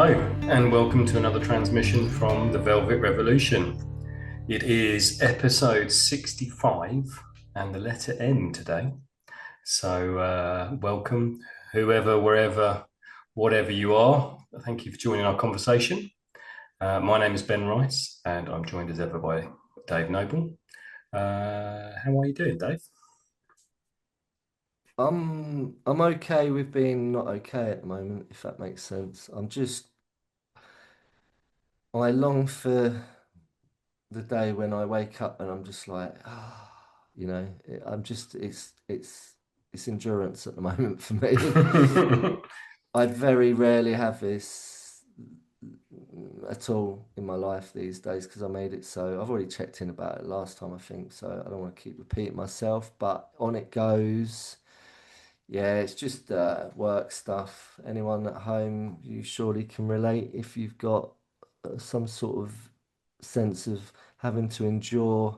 Hello, and welcome to another transmission from the Velvet Revolution. It is episode 65 and the letter N today. So, welcome, whoever, wherever, whatever you are. Thank you for joining our conversation. My name is Ben Rice, and I'm joined as ever by Dave Noble. How are you doing, Dave? I'm okay with being not okay at the moment, if that makes sense. I long for the day when I wake up and I'm just like, it's endurance at the moment for me. I very rarely have this at all in my life these days because I made it so. I've already checked in about it last time, I think, so I don't want to keep repeating myself, but on it goes. Yeah, it's just work stuff. Anyone at home, you surely can relate if you've got some sort of sense of having to endure.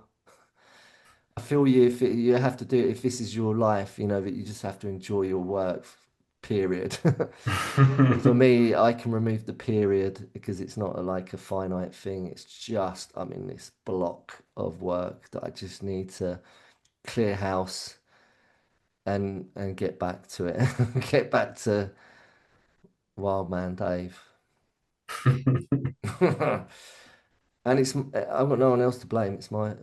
I feel you if you have to do it, if this is your life, that you just have to enjoy your work, period. For me, I can remove the period because it's not like a finite thing. It's just I'm in this block of work that I just need to clear house and get back to it. Get back to Wild Man Dave. And I've got no one else to blame. It's my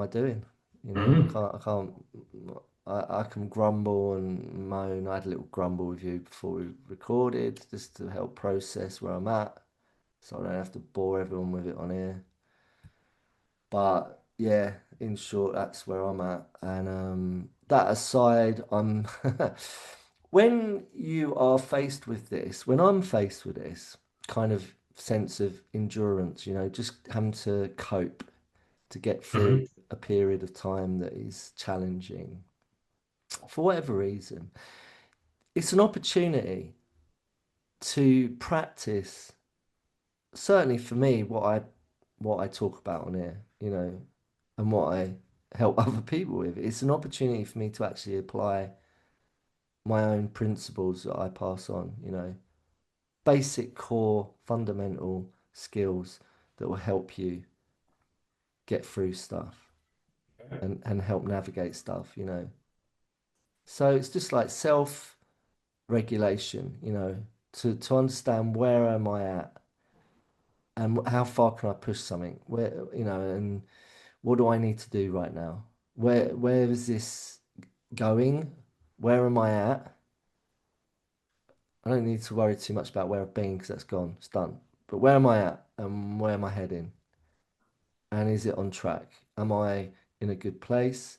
doing. Mm. I can grumble and moan. I had a little grumble with you before we recorded, just to help process where I'm at, so I don't have to bore everyone with it on here. But yeah, in short, that's where I'm at. And that aside, I'm when you are faced with this, when I'm faced with this kind of sense of endurance, just having to cope to get Mhm. through a period of time that is challenging for whatever reason, it's an opportunity to practice, certainly for me, what I talk about on here, and what I help other people with. It's an opportunity for me to actually apply my own principles that I pass on, basic core fundamental skills that will help you get through stuff and help navigate stuff, So it's just like self-regulation, to understand where am I at and how far can I push something, and what do I need to do right now? Where is this going? Where am I at? I don't need to worry too much about where I've been because that's gone, it's done. But where am I at and where am I heading? And is it on track? Am I in a good place?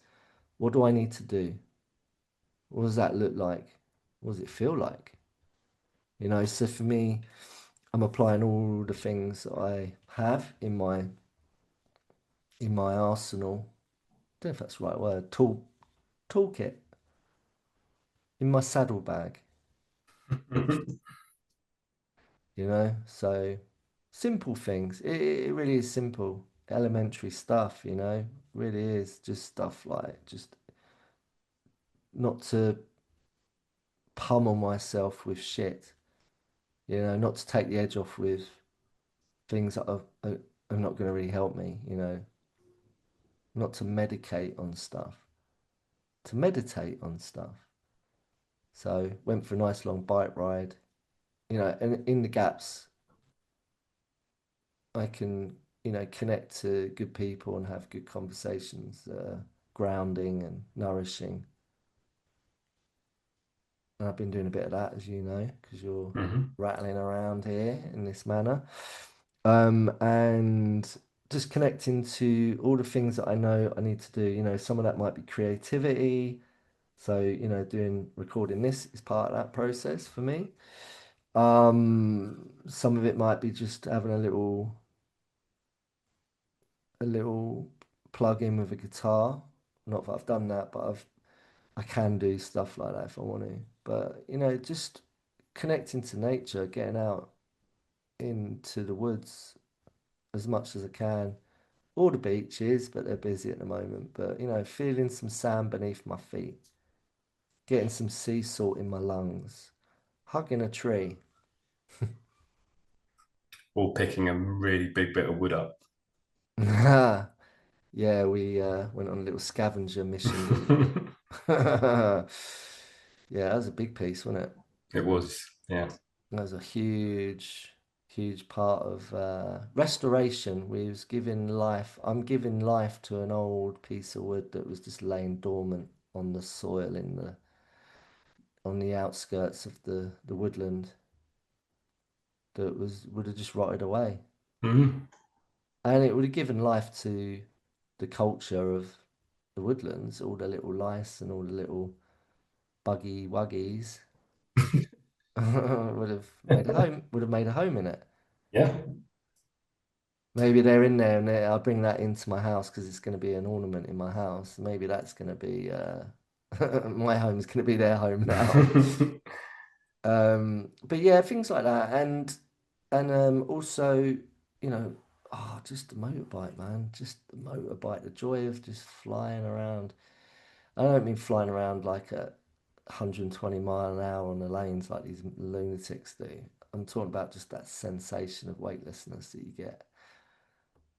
What do I need to do? What does that look like? What does it feel like? So for me, I'm applying all the things that I have in my arsenal. I don't know if that's the right word. Toolkit in my saddlebag. So simple things. It really is simple, elementary stuff. Really is just stuff like just not to pummel myself with shit. Not to take the edge off with things that are not going to really help me. Not to medicate on stuff, to meditate on stuff. So went for a nice long bike ride. And in the gaps, I can, connect to good people and have good conversations that are grounding and nourishing. And I've been doing a bit of that, as you know, because you're Mhm. rattling around here in this manner. And just connecting to all the things that I know I need to do. Some of that might be creativity. So, doing recording this is part of that process for me. Some of it might be just having a little plug in with a guitar. Not that I've done that, but I can do stuff like that if I want to. But just connecting to nature, getting out into the woods as much as I can. All the beaches, but they're busy at the moment. But feeling some sand beneath my feet, getting some sea salt in my lungs, hugging a tree. or picking a really big bit of wood up. Yeah, we went on a little scavenger mission, didn't we? Yeah, that was a big piece, wasn't it? It was, yeah. That was a huge, huge part of restoration. We was giving life. I'm giving life to an old piece of wood that was just laying dormant on the soil in the on the outskirts of the woodland that was would have just rotted away, Mhm. and it would have given life to the culture of the woodlands, all the little lice and all the little buggy wuggies would have made a home in it. Yeah. Maybe they're in there, and I'll bring that into my house because it's going to be an ornament in my house. Maybe that's going to be my home's going to be their home now. But yeah, things like that, and also, you know, just the motorbike, man, just the motorbike, the joy of just flying around. I don't mean flying around like at 120 mile an hour on the lanes like these lunatics do. I'm talking about just that sensation of weightlessness that you get.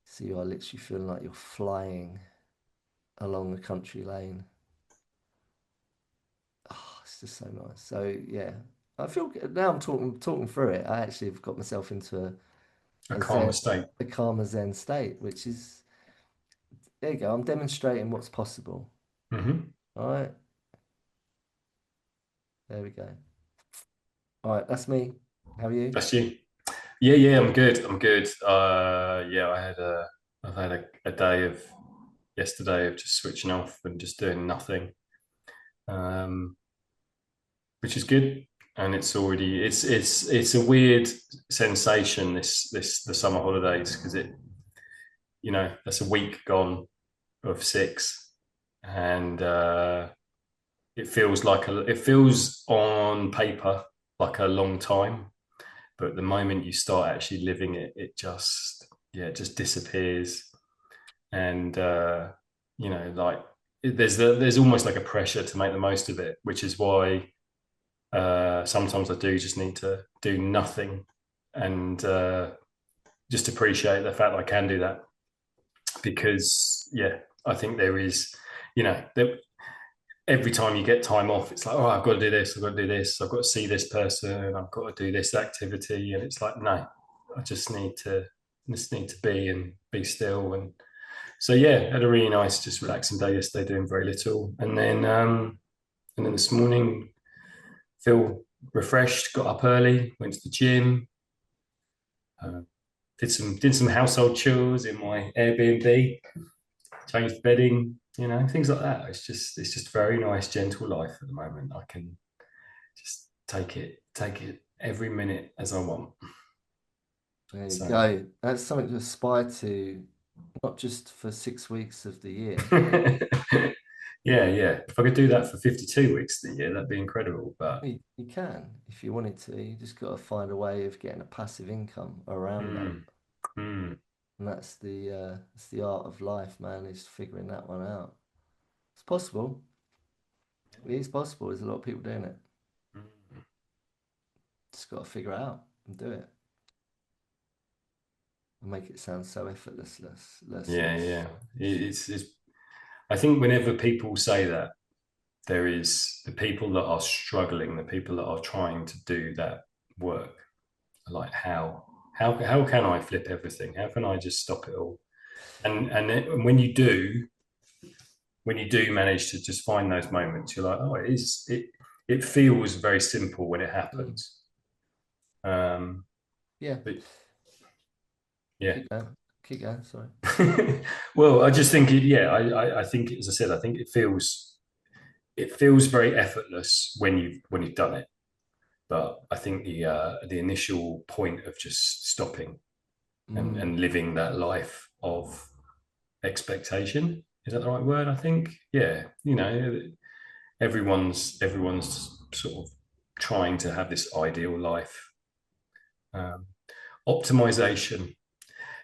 So you are literally feeling like you're flying along a country lane. Oh, it's just so nice. So yeah, I feel now I'm talking through it. I actually have got myself into A a calmer zen, state. a calmer zen state, which is there you go. I'm demonstrating what's possible. Hmm. All right, there we go. All right, that's me. How are you? That's you. Yeah, yeah, I'm good. I'm good. Yeah, I've had a day of yesterday of just switching off and just doing nothing, um, which is good. And it's a weird sensation the summer holidays because that's a week gone of 6, and it feels on paper like a long time, but the moment you start actually living it, it just disappears. And like there's almost like a pressure to make the most of it, which is why sometimes I do just need to do nothing and just appreciate the fact that I can do that, because I think there is, there, every time you get time off, it's like, oh, I've got to do this, I've got to do this, I've got to see this person, I've got to do this activity, and it's like, no, I just need to be and be still. And so yeah, had a really nice, just relaxing day yesterday, doing very little, and then this morning, feel refreshed, got up early, went to the gym, uh, did some household chores in my Airbnb, changed bedding, things like that. It's just very nice, gentle life at the moment. I can just take it every minute as I want. There you So go. That's something to aspire to, not just for 6 weeks of the year. yeah, yeah. If I could do that for 52 weeks of the year, that'd be incredible. But You can, if you wanted to. You just got to find a way of getting a passive income around that. mm, mm, And that's the art of life, man, is figuring that one out. It's possible. It is possible. There's a lot of people doing it. mm. Just got to figure it out and do it. And make it sound so Yeah, effortlessless. yeah. It's I think whenever people say that, there is the people that are struggling, the people that are trying to do that work. Like how can I flip everything? How can I just stop it all? And when you do manage to just find those moments, you're like, oh, it feels very simple when it Mm. happens. Um, Yeah. but yeah. Keep going. Keep going. Sorry. Well, I just think I think, as I said, I think it feels very effortless when you've done it. But I think the initial point of just stopping and, Mm. and living that life of expectation, is that the right word? I think, yeah, everyone's sort of trying to have this ideal life. Um, Optimization.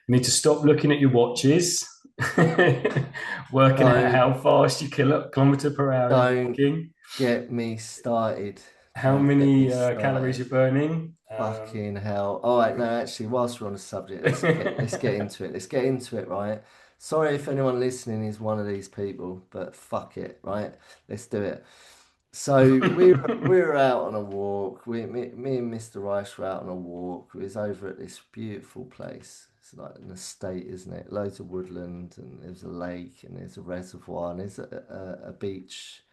You need to stop looking at your watches, working out Don't how fast you kilometer per hour you're don't walking. get me started. how Get me many calories started. you're burning? Fucking hell. All right, no, actually, whilst we're on the subject, let's get into it. Let's get into it, right? Sorry if anyone listening is one of these people, but fuck it, right? Let's do it. So we were out on a walk. Me and Mr. Rice were out on a walk. We was over at this beautiful place. It's like an estate, isn't it? Loads of woodland, and there's a lake, and there's a reservoir, and there's a beach,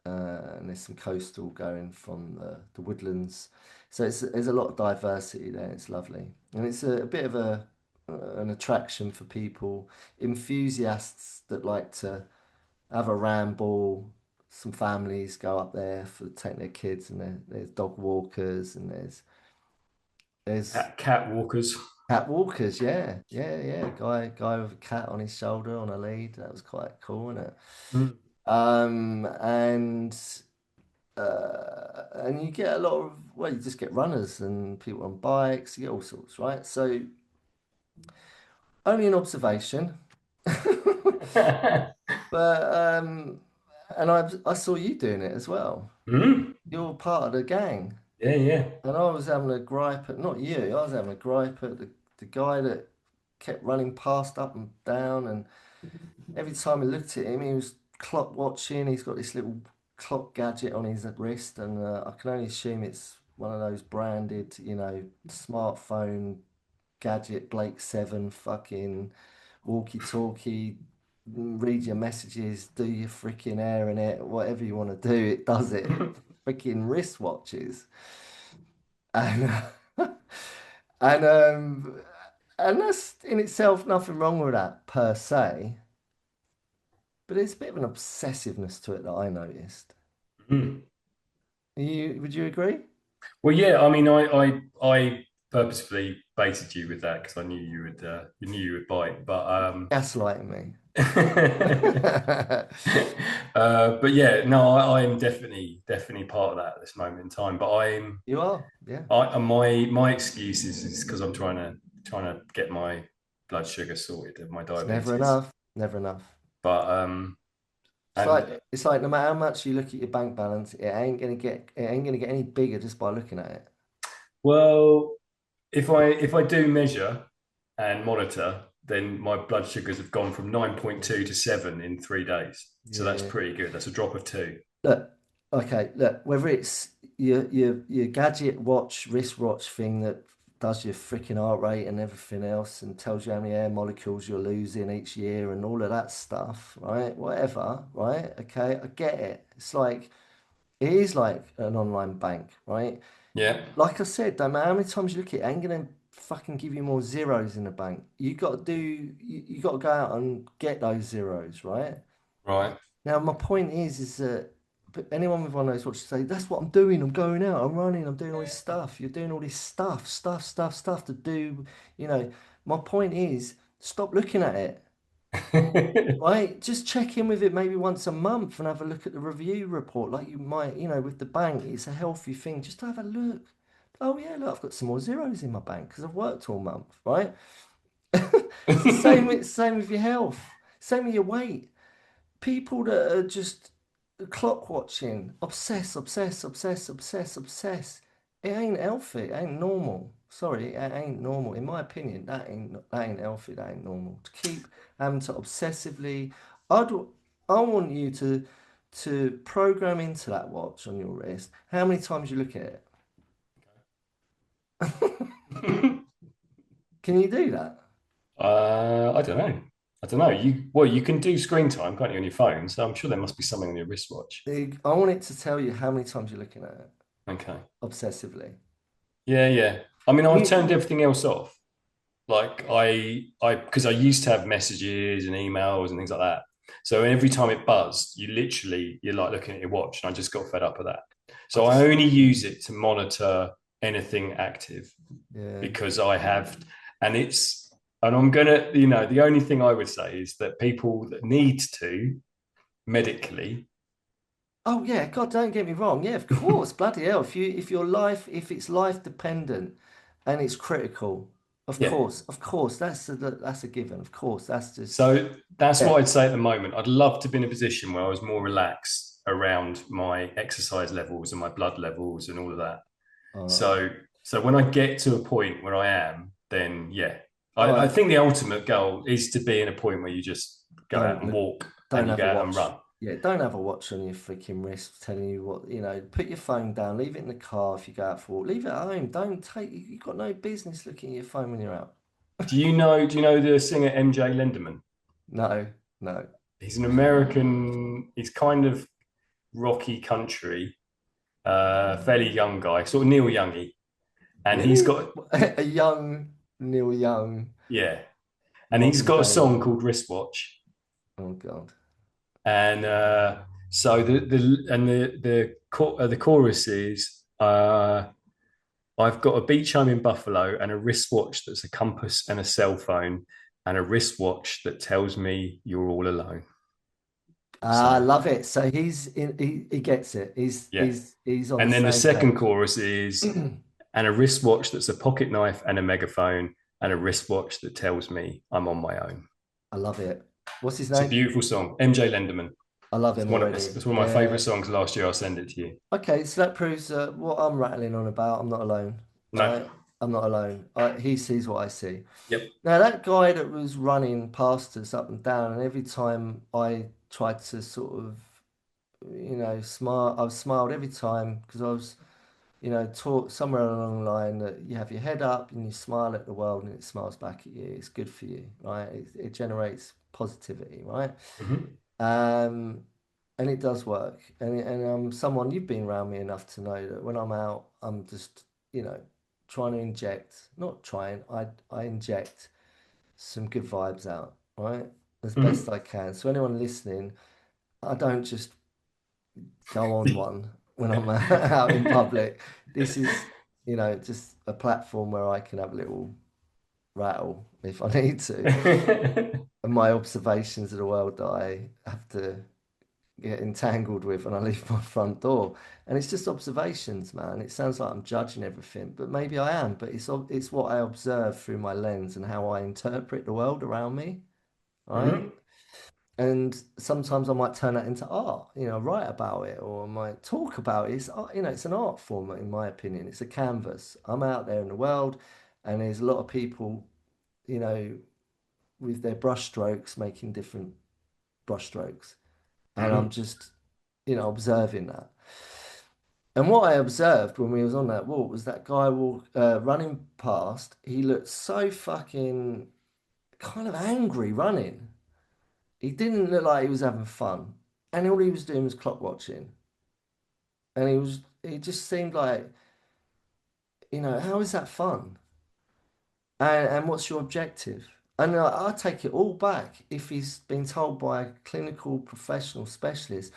and there's some coastal going from the woodlands. So there's a lot of diversity there. It's lovely, and it's a bit of an attraction for people, enthusiasts that like to have a ramble. Some families go up there for take their kids, and there's dog walkers, and there's Cat walkers. cat walkers. Yeah, yeah, yeah. Guy with a cat on his shoulder on a lead. That was quite cool, wasn't it? Mm. Um, and and you get a lot of, well, you just get runners and people on bikes, you get all sorts, right? So only an observation, but and I saw you doing it as well. Mm. You're part of the gang, Yeah, yeah. and I was having a gripe at, not you, I was having a gripe at the guy that kept running past up and down, and every time I looked at him, he was clock watching. He's got this little clock gadget on his wrist, and I can only assume it's one of those branded, smartphone gadget, Blake 7 fucking walkie-talkie, read your messages, do your freaking hair in it, whatever you want to do, it does it. Freaking wristwatches. And and and that's in itself nothing wrong with that per se. But there's a bit of an obsessiveness to it that I noticed. Mm. Would you agree? Well, yeah. I mean, I purposefully baited you with that because I knew you knew you would bite. Gaslighting me. But yeah, no, I'm definitely part of that at this moment in time. But You are, yeah. my excuse is because I'm trying to get my blood sugar sorted and my It's never diabetes. enough. Never enough. But and It's like no matter how much you look at your bank balance, it ain't gonna get any bigger just by looking at it. well, if I do measure and monitor, then my blood sugars have gone from 9.2 to 7 in 3 days. So that's Yeah. pretty good. That's a drop of two. Look, okay, look, whether it's your gadget watch, wristwatch thing that does your freaking heart rate and everything else and tells you how many air molecules you're losing each year and all of that stuff, right? Whatever, right? Okay, I get it. It is like an online bank, right? Yeah. Like I said, no matter how many times you look at it, it ain't gonna fucking give you more zeros in the bank. You got to go out and get those zeros, right? Right. Now, my point is that but anyone with one of those watches say, that's what I'm doing. I'm going out, I'm running, I'm doing all this stuff. You're doing all this stuff to do, you know. My point is, stop looking at it, right? Just check in with it maybe once a month and have a look at the review report, like you might, with the bank. It's a healthy thing. Just have a look. Oh, yeah, look, I've got some more zeros in my bank because I've worked all month, right? It's the same with your health, same with your weight. People that are just clock watching, obsess. It ain't healthy. It ain't normal. Sorry, it ain't normal. In my opinion, that ain't healthy. That ain't normal. To keep having to obsessively, I'd I want you to program into that watch on your wrist how many times you look at it. Can you do that? I don't know. I don't know. You can do screen time, can't you, on your phone? So I'm sure there must be something on your wristwatch. I want it to tell you how many times you're looking at it Okay. obsessively. Yeah, yeah. I mean, I've You, turned everything else off. Like because I used to have messages and emails and things like that. So every time it buzzed, you're like looking at your watch, and I just got fed up with that. I So I just, only use it to monitor anything active yeah. because I have, and it's, and I'm gonna, the only thing I would say is that people that need to medically, Oh yeah, God, don't get me wrong. Yeah, of course, bloody hell. If it's life dependent and it's critical, Yeah. Of course, that's a given. Of course, that's just So that's yeah. what I'd say at the moment. I'd love to be in a position where I was more relaxed around my exercise levels and my blood levels and all of that. Uh, So so when I get to a point where I am, then yeah. all I right, think the ultimate goal is to be in a point where you just go out don't and look, walk and don't you have go a out and watch. run. Yeah, don't have a watch on your freaking wrist telling you what, put your phone down, leave it in the car if you go out for a walk. Leave it at home. Don't take, you've got no business looking at your phone when you're out. Do you know the singer MJ Lenderman? No, no. He's an American, he's kind of rocky country, fairly young guy, sort of Neil Youngy. And he's Really? got A young Neil Young, yeah, and he's modern got a day. song called Wristwatch. Oh God. And so the chorus is I've got a beach home in Buffalo and a wristwatch that's a compass and a cell phone and a wristwatch that tells me you're all alone. I So love it. So he gets it. He's yeah. he's he's on the And then the same second page. chorus is and a wristwatch that's a pocket knife and a megaphone and a wristwatch that tells me I'm on my own. I love it. What's his It's a name? beautiful song. MJ Lenderman. I love It's him one of already. it's one of my favorite Yeah. songs last year. I'll send it to you. Okay, so that proves what I'm rattling on about. I'm not alone. All No. right. I'm not alone. He sees what I see. Yep. Now that guy that was running past us up and down, and every time I tried to sort of, smile, I've smiled every time because I was, taught somewhere along the line that you have your head up and you smile at the world and it smiles back at you. It's good for you, right? It generates positivity, right? Mm-hmm. Um, and it does work. And I'm someone you've been around me enough to know that when I'm out, I'm just, trying to inject, not trying, I inject some good vibes out, right? As best Mm-hmm. I can. So anyone listening, I don't just go on one when I'm out in public. This is, just a platform where I can have a little rattle if I need to. And my observations of the world that I have to get entangled with when I leave my front door. And it's just observations, man. It sounds like I'm judging everything, but maybe I am. But it's what I observe through my lens and how I interpret the world around me, right? Mm-hmm. And sometimes I might turn that into art, write about it or I might talk about it. It's art, it's an art form, in my opinion. It's a canvas. I'm out there in the world, and there's a lot of people, you know, with their brush strokes making different brush strokes, and I'm Mm-hmm. just, observing that. And what I observed when we was on that walk was that guy running past. He looked so fucking kind of angry running. He didn't look like he was having fun. And all he was doing was clock watching. And he just seemed like, how is that fun? And what's your objective? And I take it all back if he's been told by a clinical professional specialist,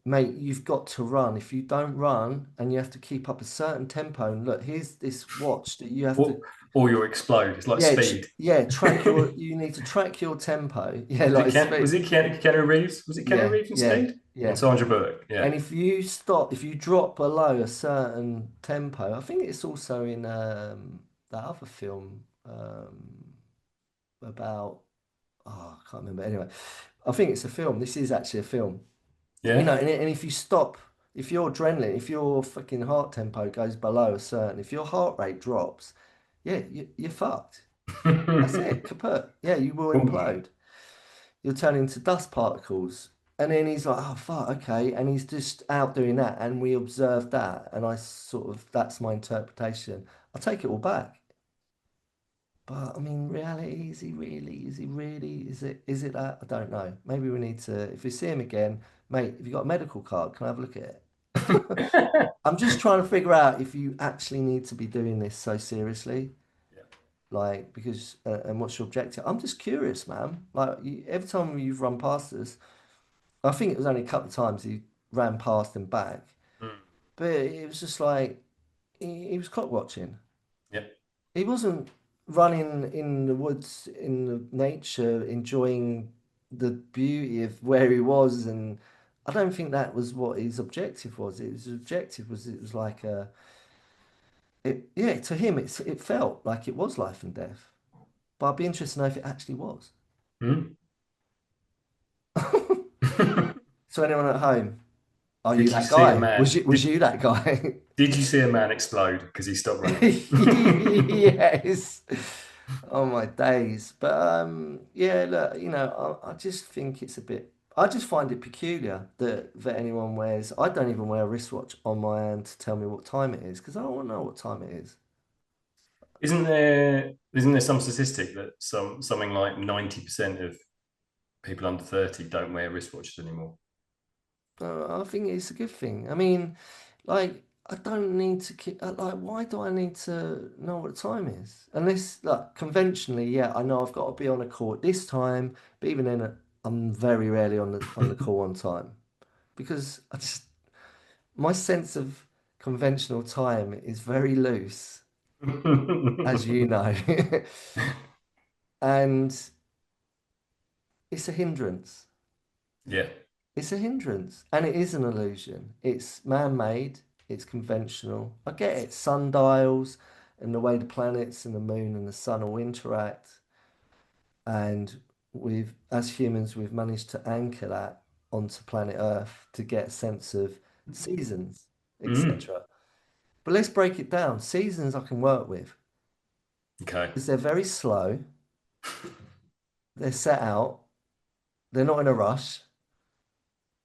mate, you've got to run. If you don't run and you have to keep up a certain tempo, and look, here's this watch that you have Or, to, or you'll explode. It's like yeah, speed. you need to track your tempo. Yeah, Was it like Ken? Was speed. it Keanu Reeves? Was it Keanu Yeah, Reeves in yeah, Speed? And yeah. Sandra Bullock. Yeah. And if you drop below a certain tempo, I think it's also in that other film about, oh, I can't remember. Anyway, I think it's a film. This is actually a film. Yeah. And if you stop, if your adrenaline, if your fucking heart tempo goes below a certain, if your heart rate drops, yeah, you're fucked. That's it, kaput. Yeah, you will Boom. implode. You'll turn into dust particles. And then he's like, oh, fuck, okay. And he's just out doing that. And we observed that. And I sort of, that's my interpretation. I take it all back. But I mean, reality, is he really? Is he really? Is it that? I don't know. Maybe we need to, if we see him again, mate, have you got a medical card? Can I have a look at it? I'm just trying to figure out if you actually need to be doing this so seriously. Like, because, and what's your objective? I'm just curious, man. Like, every time you've run past us, I think it was only a couple of times he ran past and back, Mm. but it was just like he was clock watching. Yep. He wasn't running in the woods, in the nature, enjoying the beauty of where he was. And I don't think that was what his objective was. His objective was, it was like yeah, to him, it felt like it was life and death. But I'd be interested to know if it actually was. Hmm? So anyone at home, are you Did you that see a guy? Was man? you that guy? Did you see a man explode because he stopped running? Yes. Oh my days. But yeah, look, I just think it's a bit. I just find it peculiar that anyone wears. I don't even wear a wristwatch on my hand to tell me what time it is because I don't want to know what time it is. Isn't there some statistic that something like 90% of people under 30 don't wear wristwatches anymore? I think it's a good thing. I mean, like, I don't need to keep, like, why do I need to know what the time is? Unless, like, conventionally, yeah, I know I've got to be on a call at this time, but even then, I'm very rarely on the call on time because my sense of conventional time is very loose, as you know, and it's a hindrance. Yeah. It's a hindrance and it is an illusion. It's man-made, it's conventional. I get it, sundials and the way the planets and the moon and the sun all interact. And as humans, we've managed to anchor that onto planet Earth to get a sense of seasons, Mm. etc. But let's break it down. Seasons I can work with Okay. because they're very slow, they're set out, they're not in a rush.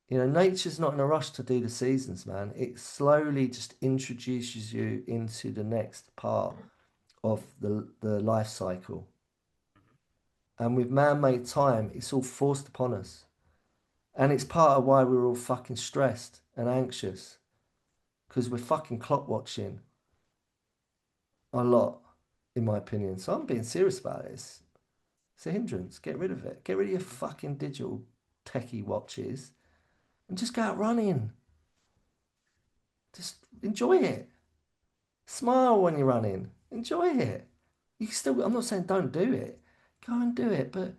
Nature's not in a rush to do the seasons, man. It slowly just introduces you into the next part of the life cycle. And with man-made time, it's all forced upon us. And it's part of why we're all fucking stressed and anxious because we're fucking clock watching a lot, in my opinion. So I'm being serious about this. It's a hindrance. Get rid of it. Get rid of your fucking digital techie watches and just go out running. Just enjoy it. Smile when you're running. Enjoy it. I'm not saying don't do it. Go and do it, but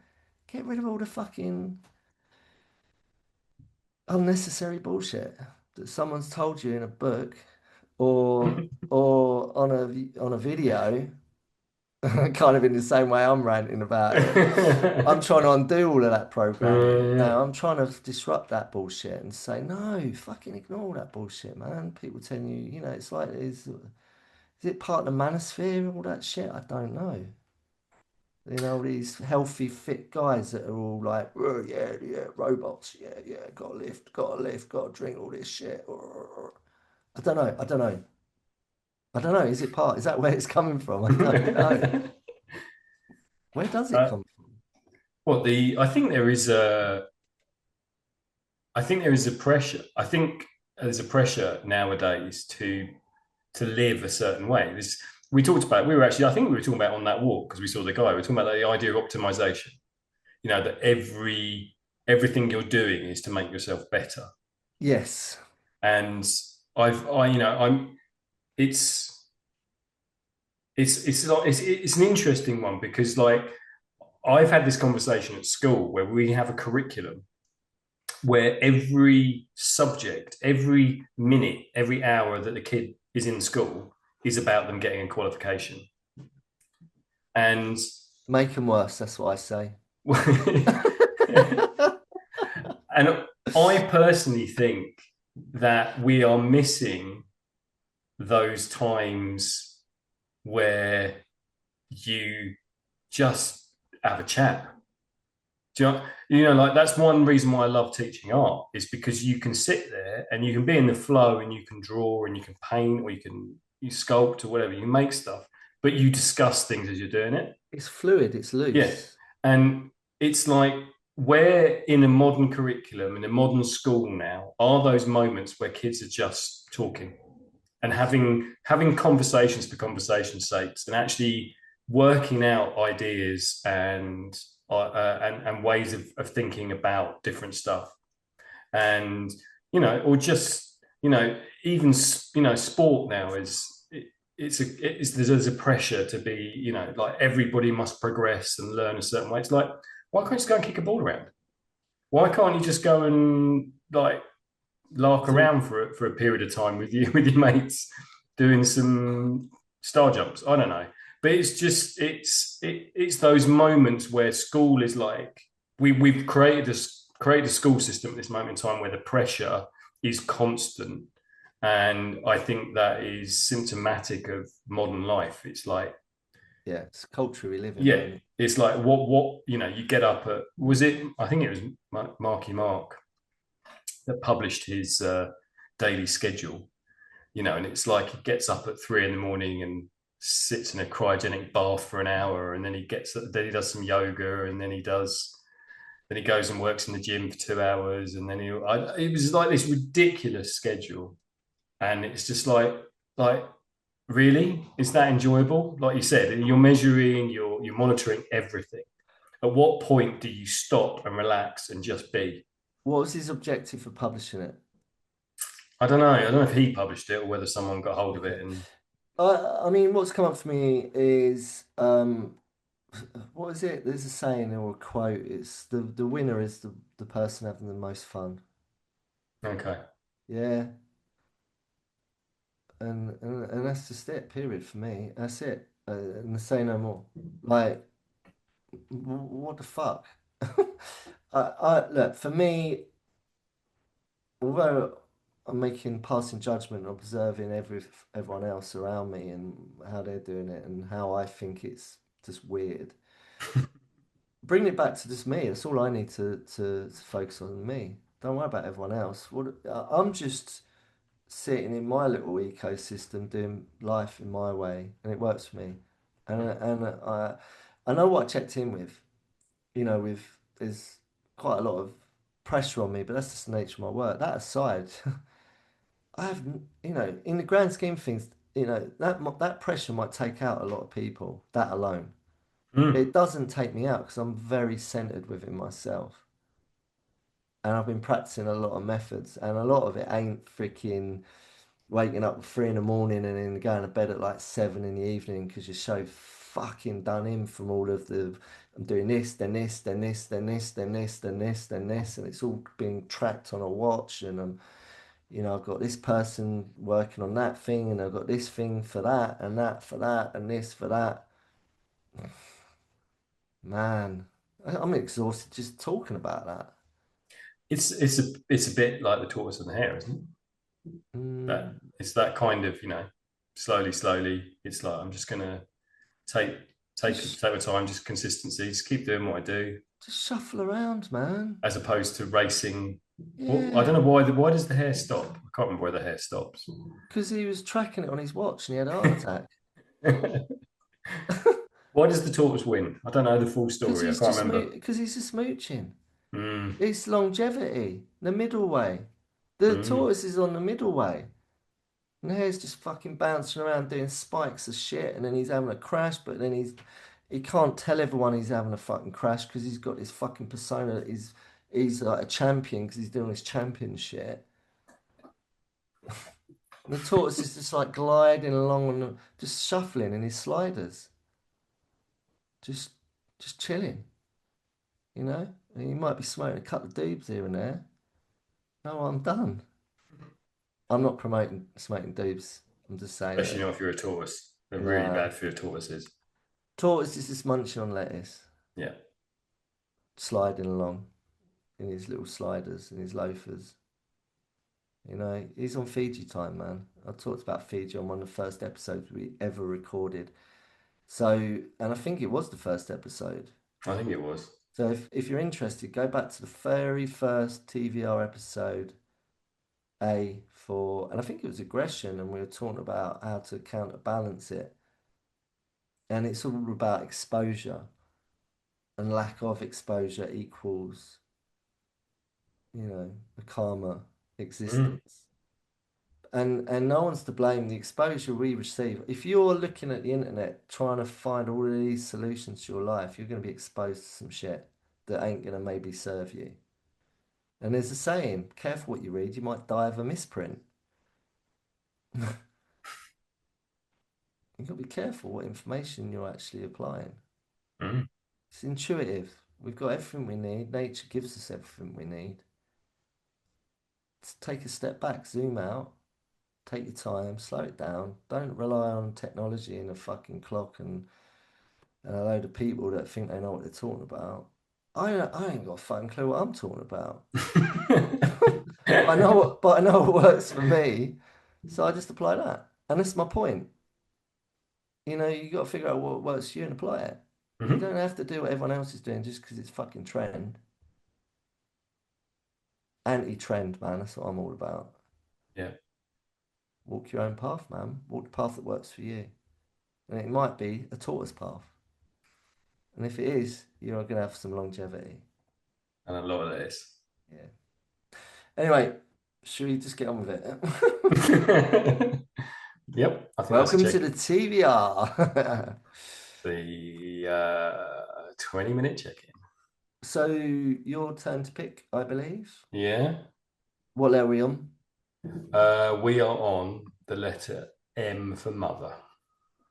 get rid of all the fucking unnecessary bullshit that someone's told you in a book or on a video, kind of in the same way I'm ranting about it. I'm trying to undo all of that programming. Yeah. I'm trying to disrupt that bullshit and say, no, fucking ignore all that bullshit, man. People telling you, it's like, is it part of the manosphere, all that shit? I don't know. These healthy, fit guys that are all like, "Oh, yeah, yeah, robots, yeah, yeah, got a lift, got to drink all this shit." I don't know. I don't know. I don't know. Is that where it's coming from? I don't know. Where does it uh, come what the I think there is a pressure. I think there's a pressure nowadays to live a certain way. We talked about. I think we were talking about on that walk because we saw the guy. We were talking about the idea of optimization. That everything you're doing is to make yourself better. Yes. And I'm. It's it's an interesting one because like I've had this conversation at school where we have a curriculum where every subject, every minute, every hour that the kid is in school is about them getting a qualification. And Make them worse. That's what I say. and I personally think that we are missing those times where you just have a chat. Like that's one reason why I love teaching art is because you can sit there and you can be in the flow and you can draw and you can paint or you sculpt or whatever, you make stuff, but you discuss things as you're doing it. It's fluid. It's Yeah. loose. And it's like where in a modern curriculum, in a modern school now, are those moments where kids are just talking and having conversations for conversation's sakes and actually working out ideas and ways of thinking about different stuff and or just even sport now there's a pressure to be like everybody must progress and learn a certain way. It's like why can't you just go and kick a ball around? Why can't you just go and like lark So around for a period of time with you with your mates doing some star jumps. I don't know, but it's just it's those moments where school is like we've created a school system at this moment in time where the pressure is constant, and I think that is symptomatic of modern life. It's like Yeah, it's the culture we live in, yeah, man. it's like what you know. You get up at was it? I think it was Marky Mark that published his daily schedule, you know, and it's like he gets up at 3 in the morning and sits in a cryogenic bath for an hour, and then he does some yoga, and then he goes and works in the gym for 2 hours, and then it was like this ridiculous schedule, and it's just like really, is that enjoyable? Like you said, you're measuring, you're monitoring everything. At what point do you stop and relax and just be? What was his objective for publishing it? I don't know. I don't know if he published it or whether someone got hold of Okay. it and I mean, what's come up for me is what is it? There's a saying or a quote. It's the winner is the person having the most fun. okay. Yeah, and that's just it. Period for me. That's it. And say no more. Like, what the fuck? I look for me. Although I'm making passing judgment, observing everyone else around me and how they're doing it and how I think it's just weird. Bring it back to just me. That's all I need to focus on me. Don't worry about everyone else. I'm just sitting in my little ecosystem, doing life in my way, and it works for me. And I know what I checked in with. You know, with there's quite a lot of pressure on me, but that's just the nature of my work. That aside, I have, in the grand scheme of things, that pressure might take out a lot of people, that alone. Mm. It doesn't take me out because I'm very centered within myself. And I've been practicing a lot of methods, and a lot of it ain't freaking waking up at 3 in the morning and then going to bed at like 7 in the evening because you're so fucking done in from all of the I'm doing this, then this, then this, then this, then this, then this, then this, and it's all being tracked on a watch, and I've got this person working on that thing, and I've got this thing for that, and that for that, and this for that. Man, I'm exhausted just talking about that. It's a bit like the tortoise and the hare, isn't it? That Mm, it's that kind of, you know, slowly. It's like I'm just gonna take just, take my time, just consistency, just keep doing what I do, just shuffle around, man. as opposed to racing. Well, I don't Yeah, know why does the hare stop? I can't remember where the hare stops. because he was tracking it on his watch and he had a heart attack. Why does the tortoise win? I don't know the full Because story. I can't remember. he's just mooching. Mm, It's longevity, the middle way. The mm. tortoise is on the middle way. And the hare's just fucking bouncing around doing spikes of shit, and then he's having a crash, but then he can't tell everyone he's having a fucking crash because he's got this fucking persona that he's like a champion because he's doing this champion shit. And the tortoise is just like gliding along and just shuffling in his sliders, just just chilling, you know. And he might be smoking a couple of doobs here and there. No, I'm done. I'm not promoting smoking doobs. I'm just saying Especially that. not if you're a tortoise. They're really Nah, bad for your tortoises. tortoise is just munching on lettuce, Yeah. sliding along in his little sliders and his loafers. He's on Fiji time, man. I talked about Fiji on one of the first episodes we ever recorded. So, and I think it was the first episode. I think it was. So if you're interested, go back to the very first TVR episode A for, and I think it was aggression, and we were talking about how to counterbalance it. And it's all about exposure, and lack of exposure equals, a calmer Mm. existence. And no one's to blame. The exposure we receive. If you're looking at the internet trying to find all of these solutions to your life, you're going to be exposed to some shit that ain't going to maybe serve you. And there's a saying, careful what you read, you might die of a misprint. You've got to be careful what information you're actually applying. Mm. It's intuitive. We've got everything we need. Nature gives us everything we need. Let's take a step back, zoom out, Take your time, slow it down. Don't rely on technology and a fucking clock and a load of people that think they know what they're talking about. I ain't got a fucking clue what I'm talking about. But I know what works for me, so I just apply that. And that's my point. You got to figure out what works for you and apply it. You Hmm. don't have to do what everyone else is doing just because it's fucking trend. Anti-trend, man. That's what I'm all about. Yeah, Walk your own path, man. Walk the path that works for you. And it might be a tortoise path. And if it is, you're going to have some longevity. and a lot of this. Yeah. Anyway, should we just get on with it? Yep, I think that's a Welcome to check. the TVR. The 20-minute check-in. So, your turn to pick, I believe. Yeah. What level are we on? We are on the letter M for mother.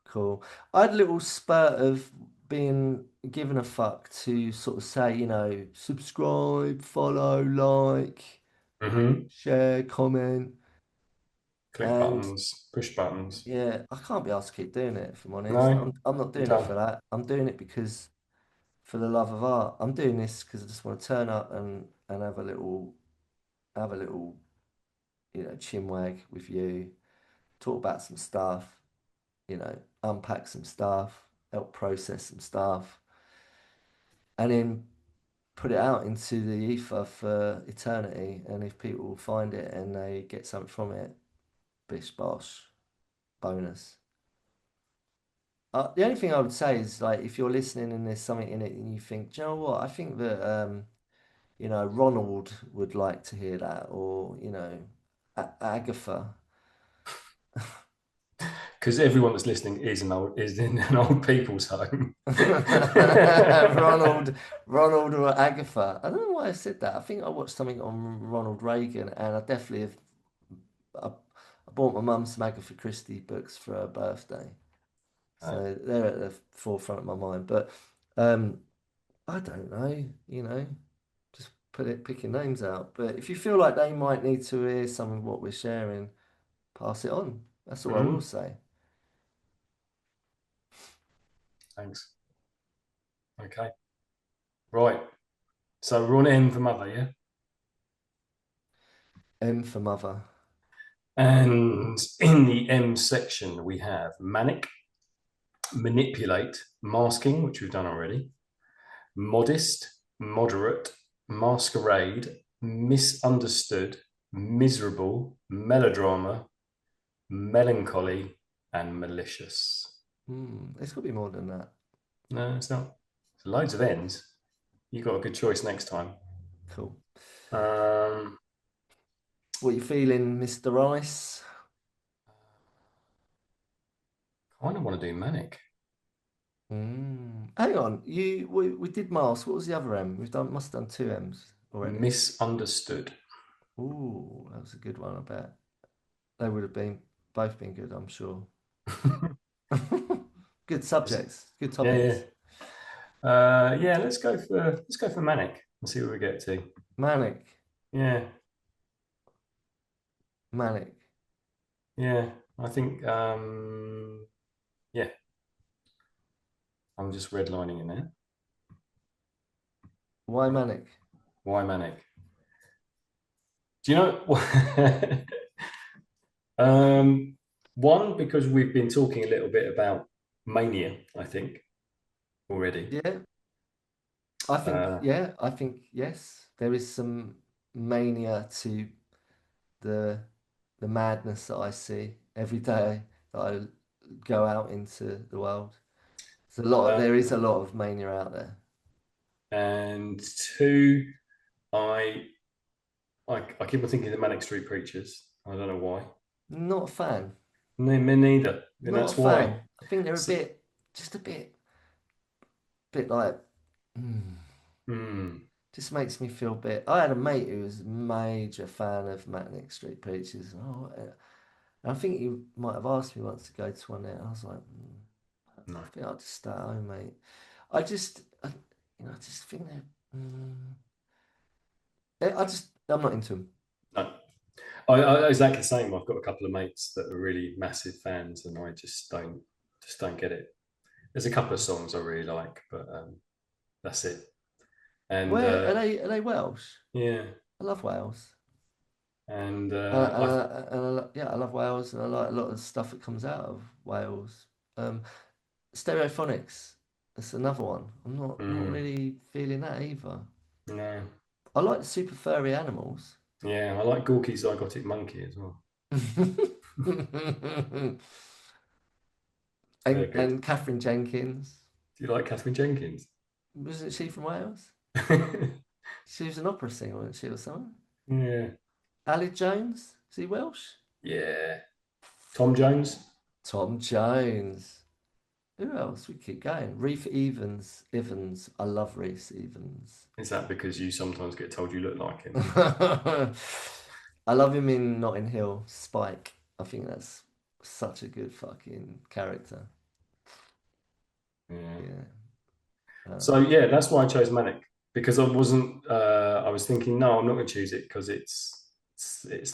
Cool. I had a little spurt of being given a fuck to sort of say, subscribe, follow, like, Hmm. share, comment. Click And buttons, push buttons. yeah, I can't be asked to keep doing it, if I'm honest. No, I'm not you're doing it done. for that. I'm doing it because for the love of art. I'm doing this because I just want to turn up and have a little, chinwag with you, talk about some stuff, unpack some stuff, help process some stuff, and then put it out into the ether for eternity. And if people find it and they get something from it, bish bosh, bonus. The only thing I would say is like if you're listening and there's something in it and you think, do you know what? I think that Ronald would like to hear that, or Agatha. Because everyone that's listening is in an old people's home. Ronald, Ronald or Agatha. I don't know why I said that. I think I watched something on Ronald Reagan, and I definitely have. I bought my mum some Agatha Christie books for her birthday, Uh, so they're at the forefront of my mind. But um, I don't know, just picking names out. But if you feel like they might need to hear some of what we're sharing, pass it on. That's all I will mm, say. thanks. Okay. Right. So we're on M for mother, yeah? M for mother. And in the M section, we have manic, manipulate, masking, which we've done already, modest, moderate, masquerade, misunderstood, miserable, melodrama, melancholy, and malicious. It's got to be more than that. No, it's not. It's loads of ends. You got a good choice next time. Cool. Um, What you feeling, Mr. Rice? kind of want to do manic. Hang on, we did Mars. What was the other M? Must have done two M's already. Misunderstood. Ooh, that was a good one, I bet. They would have both been good, I'm sure. Good subjects, good Yeah, yeah. topics. Yeah, let's go for manic and see where we get to. Manic, Yeah, manic. yeah. I think yeah, I'm just redlining it now. Why manic? Why manic? Do you know um one, because we've been talking a little bit about mania, I think, already. Yeah, Uh I think yes. There is some mania to the the madness that I see every day that I go out into the world. uh There is a lot of mania out there. and two, I I keep on thinking of the Manic Street Preachers. I don't know why. Not a fan. Me neither. And Not a that's why. fan. I think they're So, just a bit like, mm, hmm, just makes me feel a bit. I had a mate who was a major fan of Manic Street Preachers. And I think he might have asked me once to go to one there. I was like, no, I think I'll just stay at home, mate. I just think they're. I'm not into them. no. exactly the same. I've got a couple of mates that are really massive fans, and I just don't get it. There's a couple of songs I really like, but that's it. And Where are they? Are they Welsh? yeah, I love Wales. and Yeah, I love Wales, and I like a lot of the stuff that comes out of Wales. Um, Stereophonics, that's another one. I'm not mm, really feeling that either. no, I like the super furry animals. yeah, I like Gorky Zygotic Monkey as well. They're good. And Catherine Jenkins, Do you like Catherine Jenkins? wasn't she from Wales? She was an opera singer, wasn't she, or something? Yeah, Ali Jones, is he Welsh? yeah. Tom Jones. Tom Jones. Who else? We keep going. Reef Evans. Evans. I love Reef Evans. Is that because you sometimes get told you look like him? I love him in Notting Hill. Spike. I think that's such a good fucking character. Yeah. Yeah. So Um, yeah, that's why I chose Manic because I wasn't. I was thinking, no, I'm not going to choose it because it's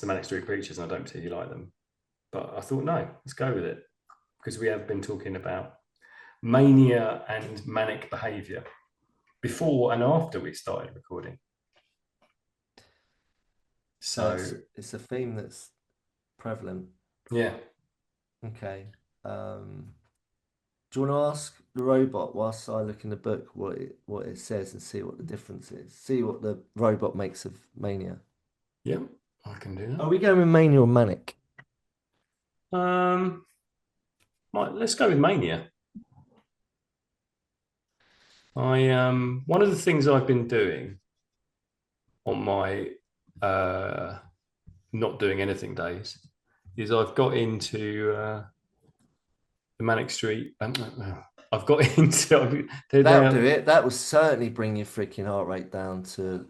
the Manic Street Preachers, and I don't particularly like them. But I thought, no, let's go with it because we have been talking about mania and manic behavior before and after we started recording. So it's a theme that's prevalent. yeah, Okay. Do you want to ask the robot whilst I look in the book what it says and see what the difference is? See what the robot makes of mania. yeah, I can do Are we going with mania or manic? that. Right, let's go with mania. I one of the things I've been doing on my not doing anything days is I've got into the Manic Street. I've got into That'll do it. That will certainly bring your freaking heart rate down to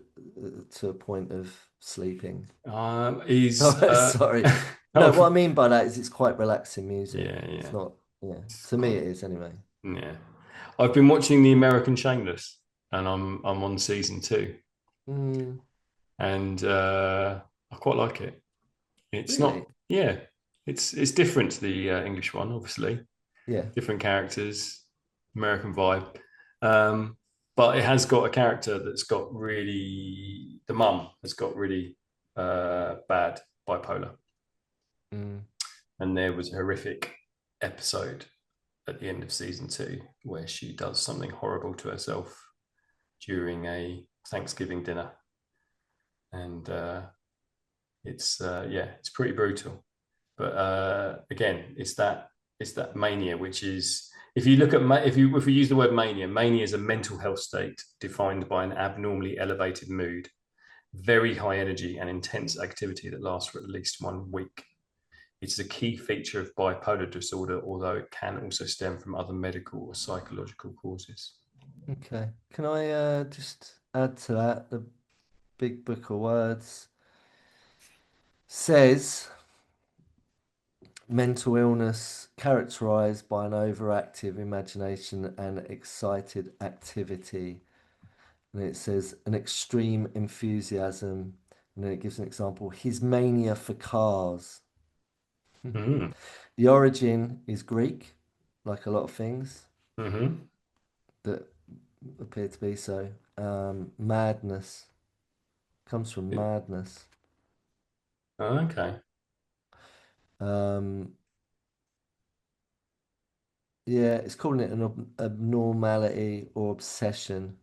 a point of sleeping. is Oh, sorry. No, what I oh, mean by that is it's quite relaxing music. yeah, It's yeah, not, yeah. it's To me, quite, it is anyway. yeah. I've been watching the American Shameless, and I'm on season 2, Mm, and I quite like it. It's really? not, yeah, it's different to the English one, obviously. Yeah. Different characters, American vibe. Um, but it has got a character that's got really, the mum has got really bad bipolar. Mm, And there was a horrific episode at the end of season 2 where she does something horrible to herself during a Thanksgiving dinner. And yeah, it's pretty brutal. But again, it's that mania, which is if you look at if we use the word mania, mania is a mental health state defined by an abnormally elevated mood, very high energy and intense activity that lasts for at least 1 week. It's a key feature of bipolar disorder, although it can also stem from other medical or psychological causes. okay. Can I just add to that? The big book of words says mental illness characterized by an overactive imagination and excited activity. And it says an extreme enthusiasm. And then it gives an example his mania for cars. Mm. The origin is Greek, like a lot of things Mm-hmm. that appear to be so. Madness comes from madness. Okay. Um, yeah, it's calling it an abnormality or obsession.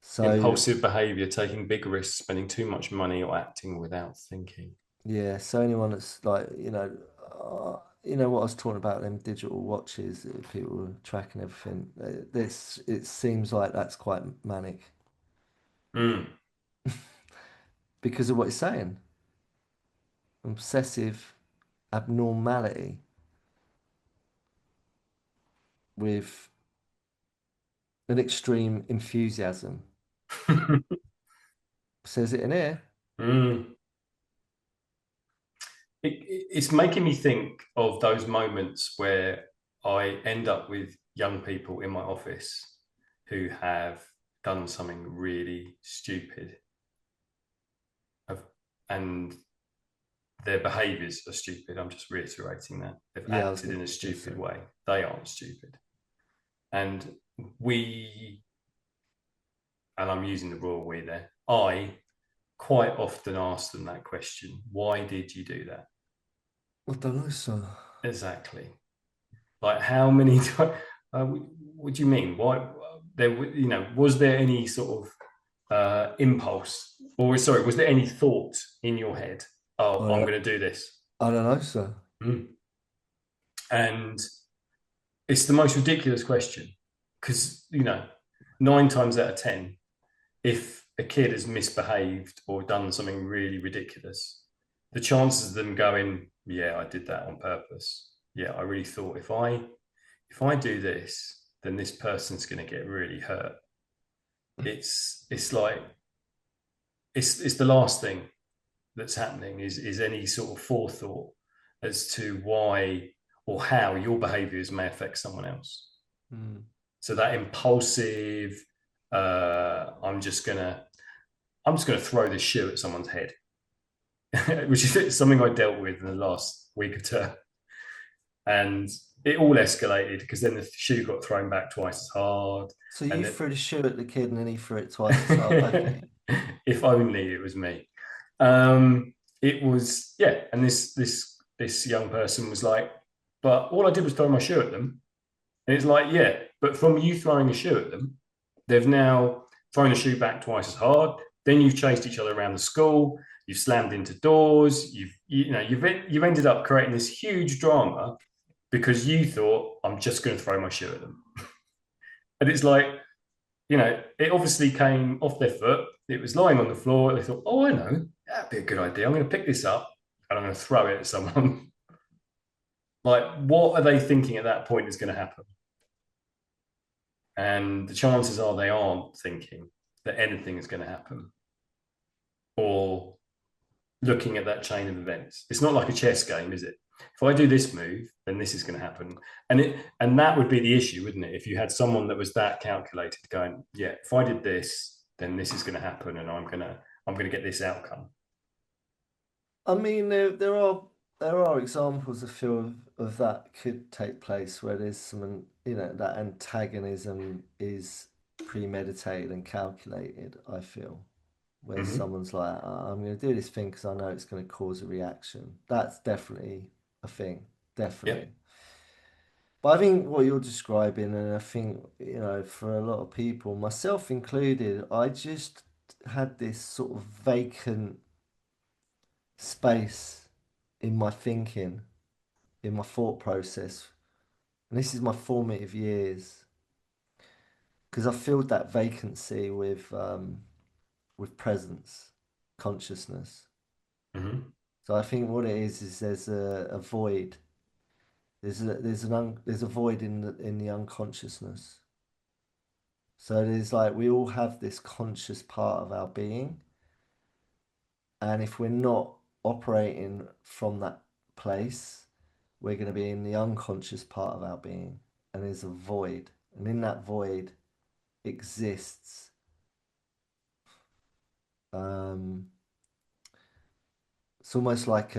So Impulsive behavior, taking big risks, spending too much money, or acting without thinking. yeah, so anyone that's like, you know what I was talking about them digital watches, people tracking everything. This it seems like that's quite manic Mm. because of what it's saying. Obsessive abnormality with an extreme enthusiasm. Says it in here. Mm. It's making me think of those moments where I end up with young people in my office who have done something really stupid, and their behaviors are stupid. I'm just reiterating that. They've Yeah, I was acted going in a to say. stupid way. They aren't stupid. And we, and I'm using the royal we there, I quite often ask them that question: why did you do that? I don't know, sir. Exactly. Like how many times? What do you mean? Why there? Was there any sort of impulse, or sorry, was there any thought in your head? Oh, I I'm don't, going to do this. I don't know, sir. Mm. And it's the most ridiculous question because 9 times out of 10, if a kid has misbehaved or done something really ridiculous, the chances of them going, "Yeah, I did that on purpose. Yeah, I really thought if I do this, then this person's going to get really hurt." It's like it's the last thing that's happening is any sort of forethought as to why or how your behaviors may affect someone else. Mm. So that impulsive, I'm just gonna throw this shoe at someone's head, which is something I dealt with in the last week or two, and it all escalated because then the shoe got thrown back twice as hard, So and you then threw the shoe at the kid and then he threw it twice as hard back at you. if only it was me. It was, yeah, and this young person was like, but all I did was throw my shoe at them. And it's like, yeah, but from you throwing a shoe at them, they've now thrown the shoe back twice as hard. Then you've chased each other around the school. You've slammed into doors. You've ended up creating this huge drama because you thought I'm just going to throw my shoe at them. And it's like, it obviously came off their foot. It was lying on the floor. They thought, oh, I know, that'd be a good idea. I'm going to pick this up and I'm going to throw it at someone. Like, what are they thinking at that point is going to happen? And the chances are they aren't thinking that anything is going to happen or looking at that chain of events. It's not like a chess game, is it? If I do this move, then this is going to happen. And that would be the issue, wouldn't it? If you had someone that was that calculated going, yeah, if I did this, then this is going to happen and I'm going to get this outcome. I mean, there are examples I feel of that could take place where there's some, that antagonism is premeditated and calculated, I feel, where Mm-hmm. someone's like, I'm going to do this thing because I know it's going to cause a reaction. That's definitely a thing, definitely. Yep. But I think what you're describing, and I think, for a lot of people, myself included, I just had this sort of vacant space in my thinking, in my thought process. And this is my formative years because I filled that vacancy with presence, consciousness. Mm-hmm. So I think what it is there's a void. There's a void in the unconsciousness. So there's like we all have this conscious part of our being, and if we're not operating from that place, we're going to be in the unconscious part of our being, and there's a void, and in that void exists. Um, it's almost like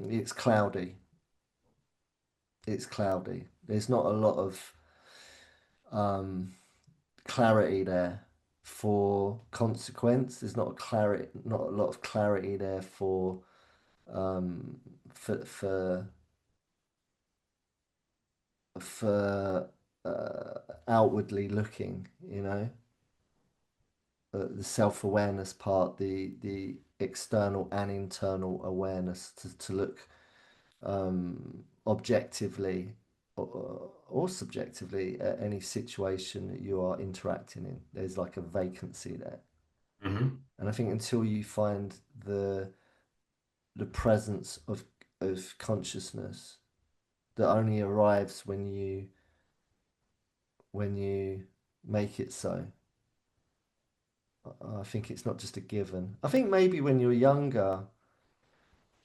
it's cloudy. It's cloudy. There's not a lot of um, clarity there for consequence. There's not a lot of clarity there um, for for outwardly looking. The self-awareness part, the external and internal awareness to look objectively or subjectively at any situation that you are interacting in. There's like a vacancy there. Mm-hmm. And I think until you find the presence of consciousness that only arrives when you make it so. I think it's not just a given. I think maybe when you're younger,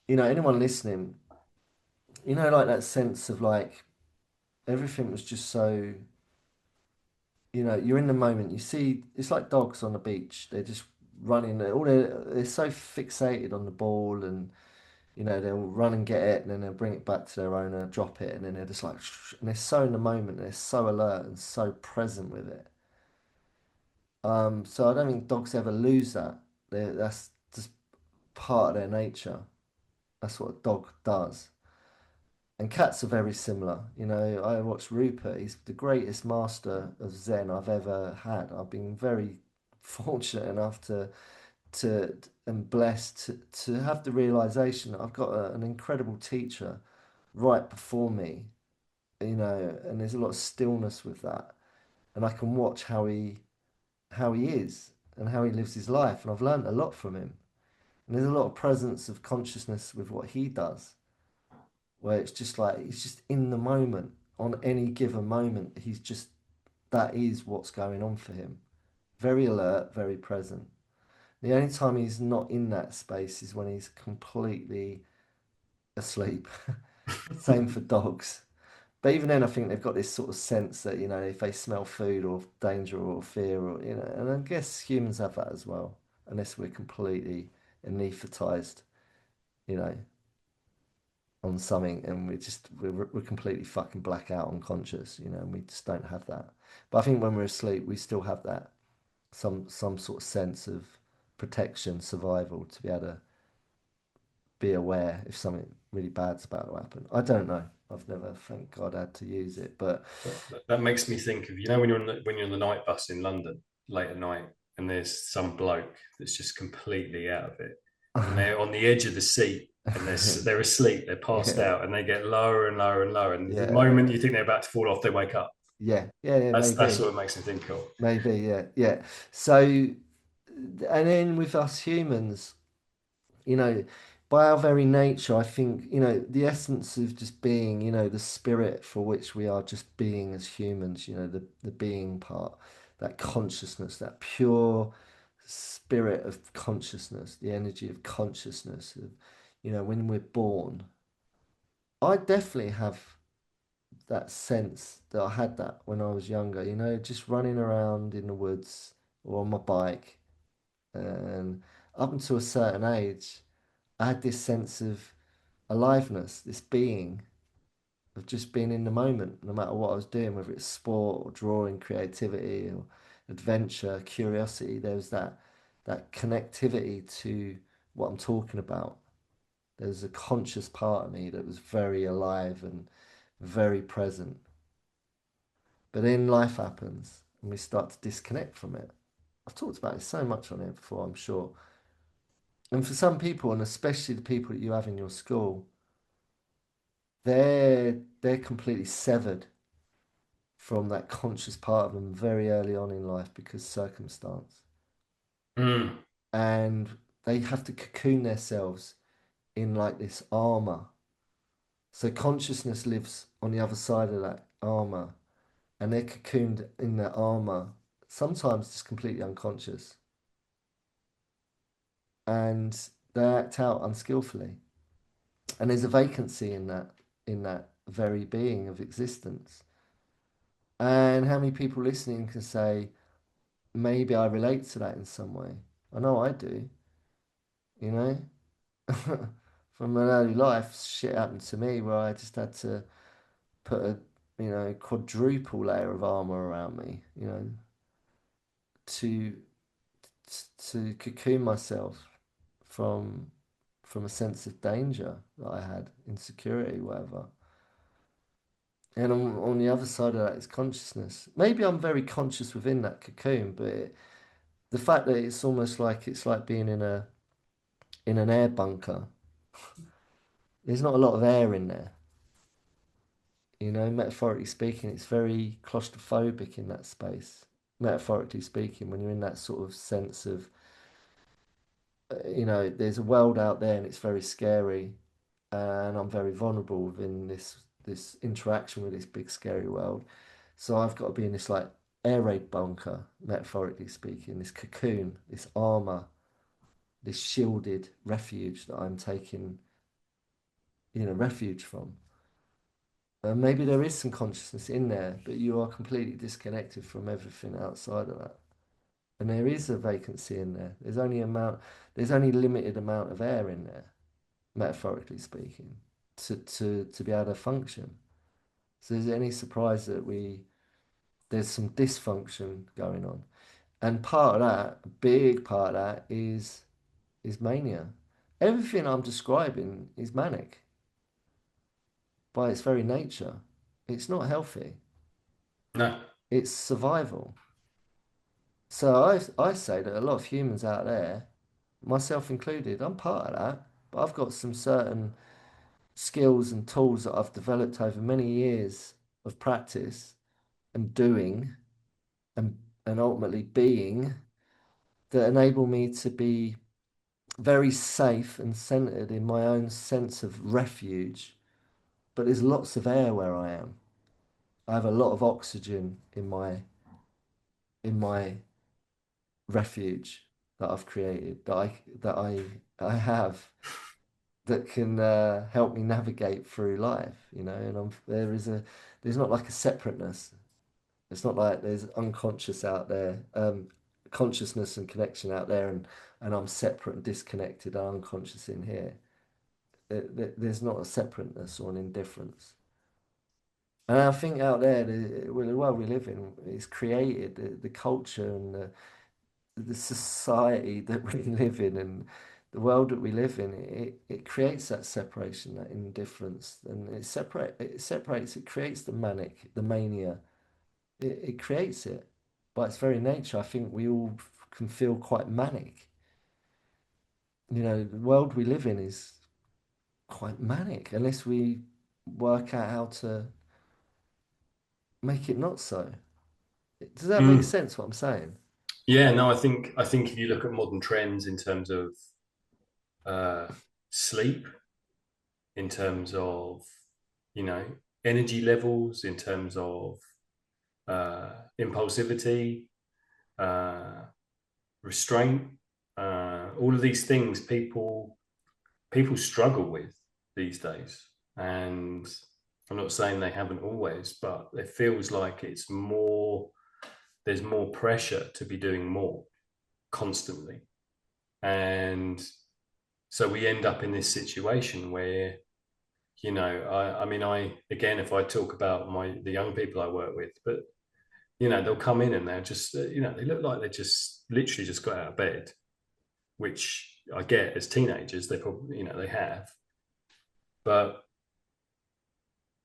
anyone listening, like that sense of like everything was just so, you're in the moment. You see, it's like dogs on the beach. They're just running. They're so fixated on the ball, and they'll run and get it, and then they'll bring it back to their owner, drop it, and then they're just like, and they're so in the moment, they're so alert and so present with it. So I don't think dogs ever lose that. That's just part of their nature. That's what a dog does. And cats are very similar. I watched Rupert. He's the greatest master of Zen I've ever had. I've been very fortunate enough to and blessed to have the realization that I've got an incredible teacher right before me, and there's a lot of stillness with that. And I can watch how he is and how he lives his life. And I've learned a lot from him. And there's a lot of presence of consciousness with what he does, where it's just like he's just in the moment. On any given moment, that is what's going on for him. Very alert, very present. The only time he's not in that space is when he's completely asleep. Same for dogs. But even then, I think they've got this sort of sense that, if they smell food or danger or fear, and I guess humans have that as well, unless we're completely anesthetized, you know, on something and we're completely fucking blackout unconscious, and we just don't have that. But I think when we're asleep, we still have that some sort of sense of protection, survival, to be able to be aware if something really bad's about to happen. I don't know. I've never, thank God, had to use it, but That makes me think of, when you're on the night bus in London late at night, and there's some bloke that's just completely out of it, and they're on the edge of the seat, and they're asleep, they're passed yeah, out, and they get lower and lower and lower, and the yeah, moment you think they're about to fall off, they wake up. yeah, yeah, yeah, That's maybe, what it makes me think of. maybe, yeah, yeah. So, and then with us humans, you know, by our very nature, I think, the essence of just being, the spirit for which we are just being as humans, the being part, that consciousness, that pure spirit of consciousness, the energy of consciousness, when we're born. I definitely have that sense that I had that when I was younger, just running around in the woods or on my bike. And up until a certain age, I had this sense of aliveness, this being of just being in the moment, no matter what I was doing, whether it's sport or drawing, creativity or adventure, curiosity. There was that connectivity to what I'm talking about. There was a conscious part of me that was very alive and very present. But then life happens and we start to disconnect from it. I've talked about it so much on here before, I'm sure. And for some people, and especially the people that you have in your school, they're completely severed from that conscious part of them very early on in life because circumstance. Mm. And they have to cocoon themselves in like this armor. So consciousness lives on the other side of that armor, and they're cocooned in their armor, sometimes just completely unconscious, and they act out unskillfully. And there's a vacancy in that very being of existence. And how many people listening can say, maybe I relate to that in some way? I know I do, you know? From an early life, shit happened to me where I just had to put a, quadruple layer of armor around me, to to cocoon myself from from a sense of danger that I had, insecurity, whatever. And on the other side of that is consciousness. Maybe I'm very conscious within that cocoon, but the fact that it's like being in an air bunker. There's not a lot of air in there. Metaphorically speaking, it's very claustrophobic in that space. Metaphorically speaking, when you're in that sort of sense of, there's a world out there and it's very scary, and I'm very vulnerable within this interaction with this big scary world. So I've got to be in this like air raid bunker, metaphorically speaking, this cocoon, this armor, this shielded refuge that I'm taking, refuge from. And maybe there is some consciousness in there, but you are completely disconnected from everything outside of that. and there is a vacancy in there. There's only limited amount of air in there, metaphorically speaking, to be able to function. So is it any surprise that there's some dysfunction going on? And part of that, a big part of that is mania. Everything I'm describing is manic by its very nature. It's not healthy. No. It's survival. So I say that a lot of humans out there, myself included, I'm part of that, but I've got some certain skills and tools that I've developed over many years of practice and doing and ultimately being that enable me to be very safe and centered in my own sense of refuge. But there's lots of air where I am. I have a lot of oxygen in my refuge that I've created that I have that can help me navigate through life, you know. And there's not like a separateness. It's not like there's unconscious out there, consciousness and connection out there, and I'm separate and disconnected and unconscious in here. There's not a separateness or an indifference. And I think out there, the world we live in is created, the culture and the society that we live in and the world that we live in, it creates that separation, that indifference, and it creates the manic, the mania. It creates it by its very nature. I think we all can feel quite manic. You know, the world we live in is quite manic unless we work out how to make it not so. Does that make Mm. sense what I'm saying? Yeah, no, I think if you look at modern trends in terms of uh, sleep, in terms of you know energy levels, in terms of impulsivity, uh, restraint, all of these things people struggle with these days, and I'm not saying they haven't always, but it feels like it's more. There's more pressure to be doing more constantly, and so we end up in this situation where I mean, I again, if I talk about the young people I work with, but they'll come in and they're just they look like they just literally just got out of bed, which I get as teenagers they probably they have, but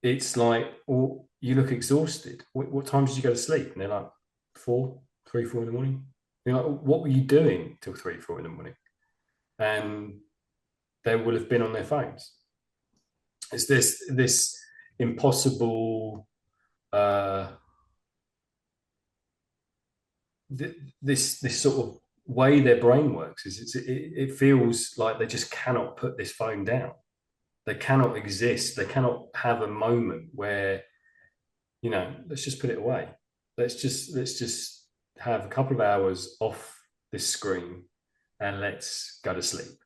it's like, oh, you look exhausted. What time did you go to sleep? And they're like 4 in the morning. You're like, what were you doing till 3 4 in the morning? And they will have been on their phones. It's this impossible uh, this sort of way their brain works is it feels like they just cannot put this phone down. They cannot exist. They cannot have a moment where let's just put it away. Let's just have a couple of hours off this screen and let's go to sleep.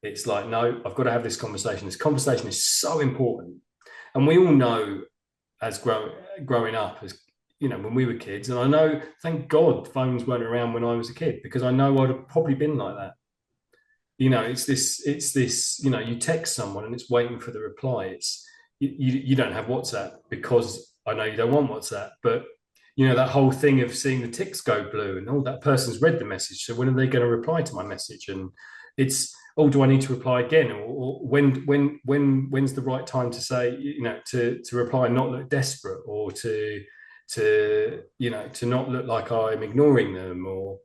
It's like, no, I've got to have this conversation. This conversation is so important. And we all know as growing up, as when we were kids, and I know, thank God, phones weren't around when I was a kid, because I know I'd have probably been like that. It's this, you text someone and it's waiting for the reply. You don't have WhatsApp because I know you don't want WhatsApp, but that whole thing of seeing the ticks go blue and that person's read the message. So when are they going to reply to my message? And it's, oh, do I need to reply again? Or when's the right time to say, to reply and not look desperate, or to not look like I'm ignoring them, or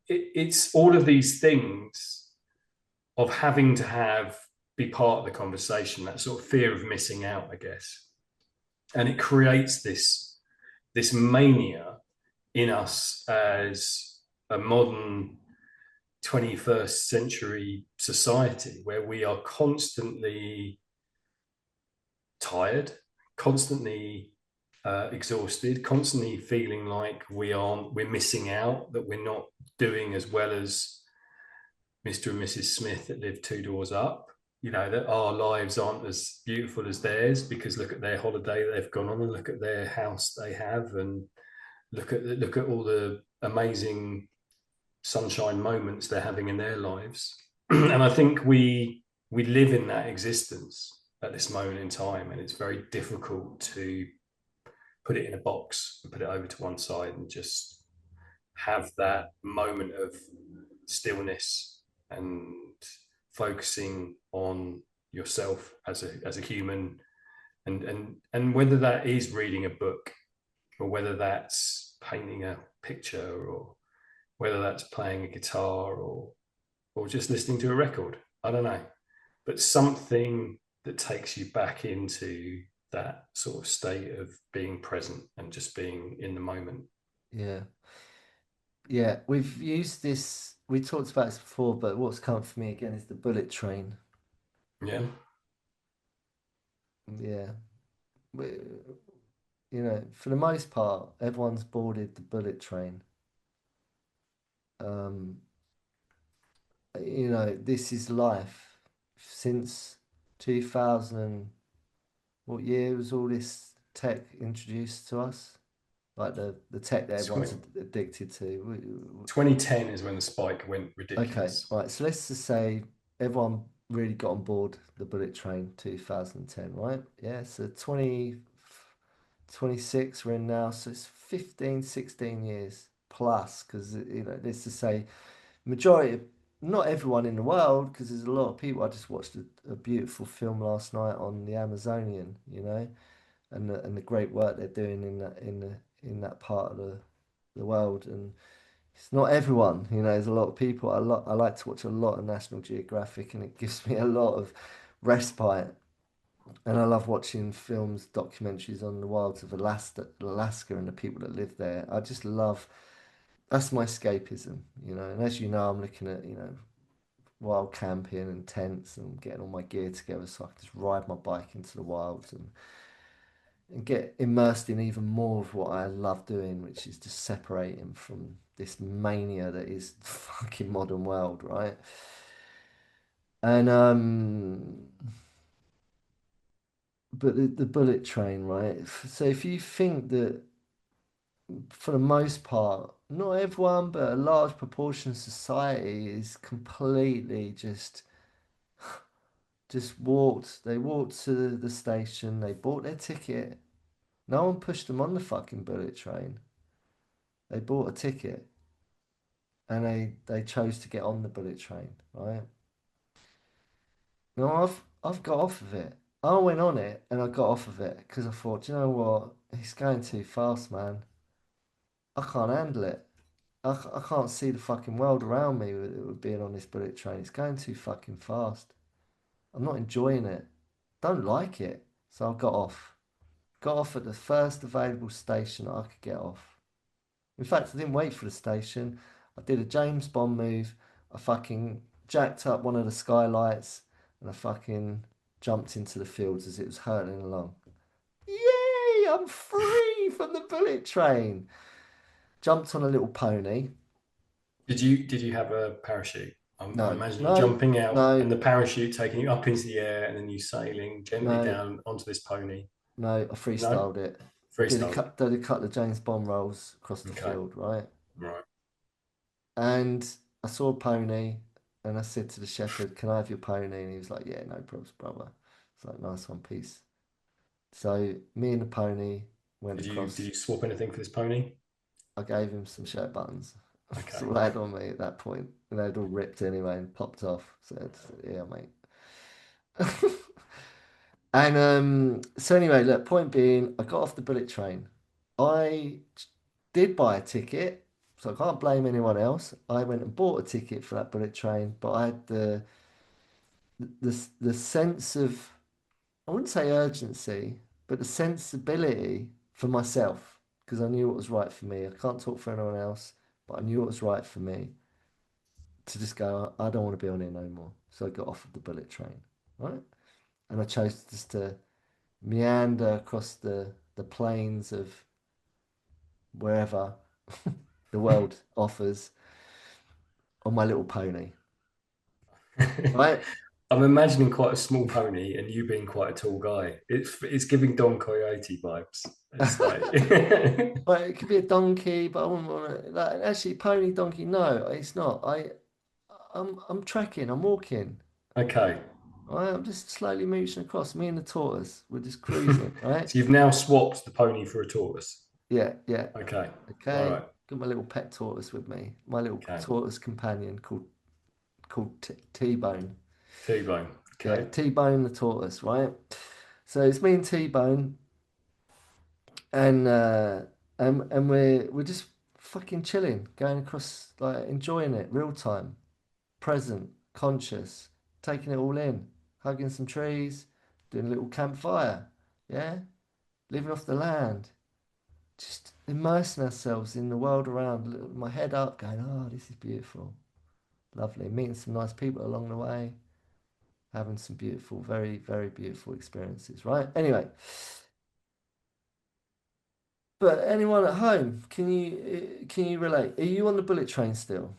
it's all of these things of having to be part of the conversation, that sort of fear of missing out, I guess. And it creates this mania in us as a modern 21st century society, where we are constantly tired, constantly exhausted, constantly feeling like we're missing out, that we're not doing as well as Mr. and Mrs. Smith that live two doors up. That our lives aren't as beautiful as theirs, because look at their holiday they've gone on, and look at their house they have, and look at all the amazing sunshine moments they're having in their lives. And I think we live in that existence at this moment in time, and it's very difficult to put it in a box and put it over to one side and just have that moment of stillness and focusing on yourself as a human, and whether that is reading a book, or whether that's painting a picture, or whether that's playing a guitar, or just listening to a record. I don't know, but something that takes you back into that sort of state of being present and just being in the moment. Yeah. Yeah, we've used this, we talked about this before, but what's come for me again is the bullet train. Yeah, Yeah. We, for the most part, everyone's boarded the bullet train. Um, this is life. Since 2000, what year was all this tech introduced to us? Like the tech that everyone's 20, addicted to. 2010 is when the spike went Okay, ridiculous. right. So let's just say everyone really got on board the bullet train 2010, right? Yeah, so 26 we're in now, so it's 15, 16 years plus, because, let's just say majority of, not everyone in the world, because there's a lot of people. I just watched a beautiful film last night on the Amazonian, and the great work they're doing in that part of the world, and it's not everyone, there's a lot of people. I like to watch a lot of National Geographic, and it gives me a lot of respite. And I love watching films, documentaries on the wilds of Alaska and the people that live there. I just love, that's my escapism, And as you know, I'm looking at, wild camping and tents and getting all my gear together so I can just ride my bike into the wilds and get immersed in even more of what I love doing, which is just separating from this mania that is the fucking modern world, right? And but the bullet train, right? So if you think that for the most part, not everyone, but a large proportion of society is completely just walked. They walked to the station. They bought their ticket. No one pushed them on the fucking bullet train. They bought a ticket and they chose to get on the bullet train, right? No, I've got off of it. I went on it and I got off of it because I thought, "Do you know what? It's going too fast, man. I can't handle it. I can't see the fucking world around me with being on this bullet train. It's going too fucking fast. I'm not enjoying it. Don't like it." So I got off. Got off at the first available station that I could get off. In fact, I didn't wait for the station. I did a James Bond move. I fucking jacked up one of the skylights and I fucking jumped into the fields as it was hurtling along. Yay! I'm free from the bullet train. Jumped on a little pony. Did you have a parachute? I'm No, imagining no, jumping out no, and the parachute taking you up into the air, and then you sailing gently no, down onto this pony. no. I No, freestyled it. freestyled it. Did a couple of James Bond rolls across the Okay, field, right? right. And I saw a pony and I said to the shepherd, "Can I have your pony?" And he was like, "Yeah, no problems, brother." It's like, "Nice one, peace." So me and the pony went Did across. you swap anything for this pony? I gave him some shirt buttons. That's Okay. all I had on me at that point. And they'd all ripped anyway and popped off. So it's, yeah, mate. And so anyway, look, point being, I got off the bullet train. I did buy a ticket, so I can't blame anyone else. I went and bought a ticket for that bullet train, but I had the sense of, I wouldn't say urgency, but the sensibility for myself, because I knew what was right for me. I can't talk for anyone else, but I knew what was right for me to just go, I don't want to be on here no more. So I got off of the bullet train, right? And I chose just to meander across the plains of wherever the world offers on my little pony, right? I'm imagining quite a small pony and you being quite a tall guy. It's giving Don Coyote vibes. It's like But it could be a donkey, but I wouldn't want to. Like, actually, pony, donkey. No, it's not. I'm trekking. I'm walking. okay. Right? I'm just slowly mooching across. Me and the tortoise. We're just cruising. Right? So you've now swapped the pony for a tortoise. Yeah, yeah. Okay. All Okay. right. Got my little pet tortoise with me. My little Okay. tortoise companion called T-Bone. T-bone. Yeah, Okay. T-Bone the tortoise, right? So it's me and T-Bone, and we're just fucking chilling, going across, like enjoying it, real time, present, conscious, taking it all in, hugging some trees, doing a little campfire, yeah, living off the land, just immersing ourselves in the world around. My head up, going, oh, this is beautiful, lovely, meeting some nice people along the way, having some beautiful, very, very beautiful experiences, right? Anyway, but anyone at home, can you relate? Are you on the bullet train still?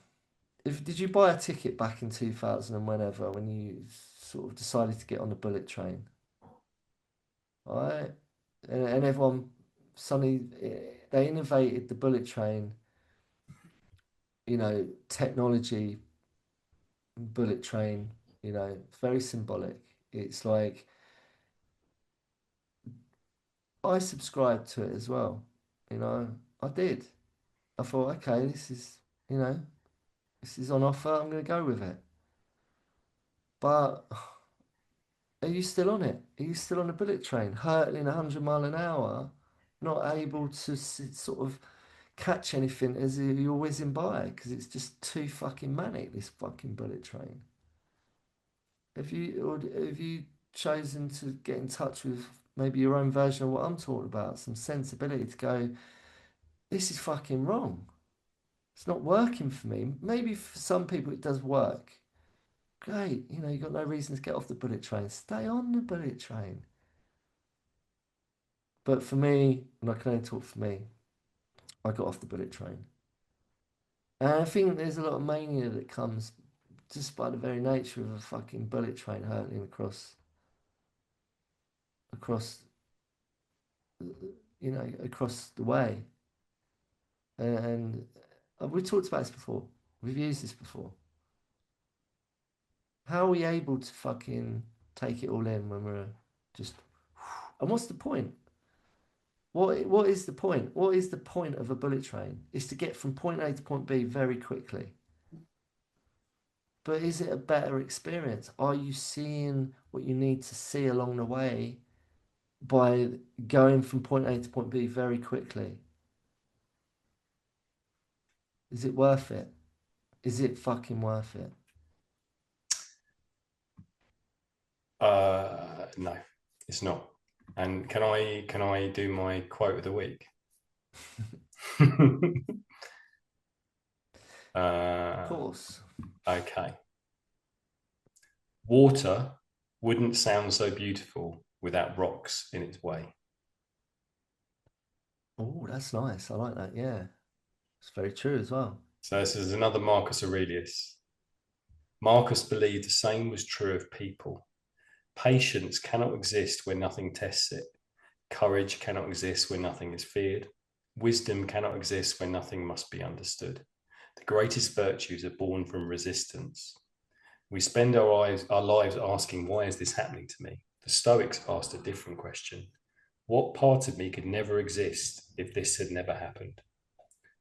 If did you buy a ticket back in 2000 and whenever when you sort of decided to get on the bullet train, right? And everyone suddenly they innovated the bullet train, technology, bullet train, it's very symbolic. It's like I subscribed to it as well, I did. I thought, okay, you know, this is on offer. I'm going to go with it. But are you still on it? Are you still on the bullet train, hurtling 100 mile an hour, not able to sort of catch anything as you're whizzing by because it's just too fucking manic, this fucking bullet train? Have you chosen to get in touch with maybe your own version of what I'm talking about, some sensibility to go, this is fucking wrong. It's not working for me. Maybe for some people it does work. Great, you've got no reason to get off the bullet train. Stay on the bullet train. But for me, and I can only talk for me, I got off the bullet train. And I think there's a lot of mania that comes just by the very nature of a fucking bullet train hurtling across, across the way. And we talked about this before. We've used this before. How are we able to fucking take it all in when we're just... And what's the point? What is the point? What is the point of a bullet train? It's to get from point A to point B very quickly. But is it a better experience? Are you seeing what you need to see along the way by going from point A to point B very quickly? Is it worth it? Is it fucking worth it? No, it's not. And can I do my quote of the week? Of uh, course. okay. Water wouldn't sound so beautiful without rocks in its way. Oh, that's nice. I like that. Yeah. It's very true as well. So this is another Marcus Aurelius. Marcus believed the same was true of people. Patience cannot exist where nothing tests it. Courage cannot exist where nothing is feared. Wisdom cannot exist where nothing must be understood. The greatest virtues are born from resistance. We spend our lives asking, why is this happening to me? The Stoics asked a different question. What part of me could never exist if this had never happened?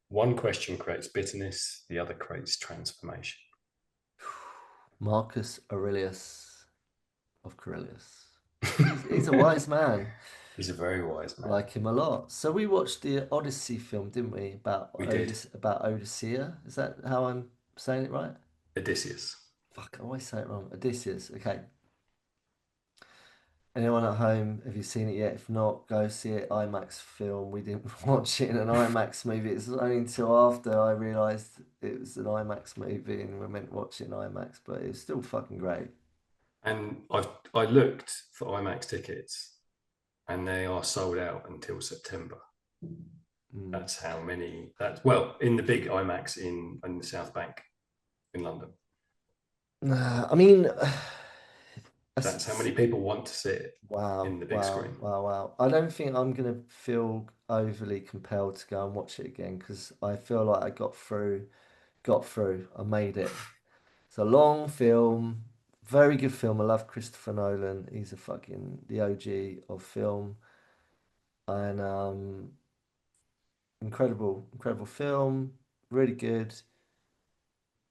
One question creates bitterness, the other creates transformation. Marcus Aurelius of Corellius. He's a wise man. He's a very wise man. Like him a lot. So we watched the Odyssey film, didn't we? We did. About Odysseia. Is that how I'm saying it right? Odysseus. Fuck, I always say it wrong. Odysseus. Okay. Anyone at home, have you seen it yet? If not, go see it. IMAX film. We didn't watch it in an IMAX movie. It's only until after I realised it was an IMAX movie and we meant to watch it in IMAX, but it was still fucking great. And I looked for IMAX tickets and they are sold out until September. That's how many. Well, in the big IMAX in the South Bank in London. I mean, That's, That's how many people want to see it wow, in the big wow, screen. wow, wow. I don't think I'm gonna feel overly compelled to go and watch it again because I feel like I got through. I made it. It's a long film, very good film. I love Christopher Nolan. He's a fucking the OG of film, and incredible, incredible film. Really good.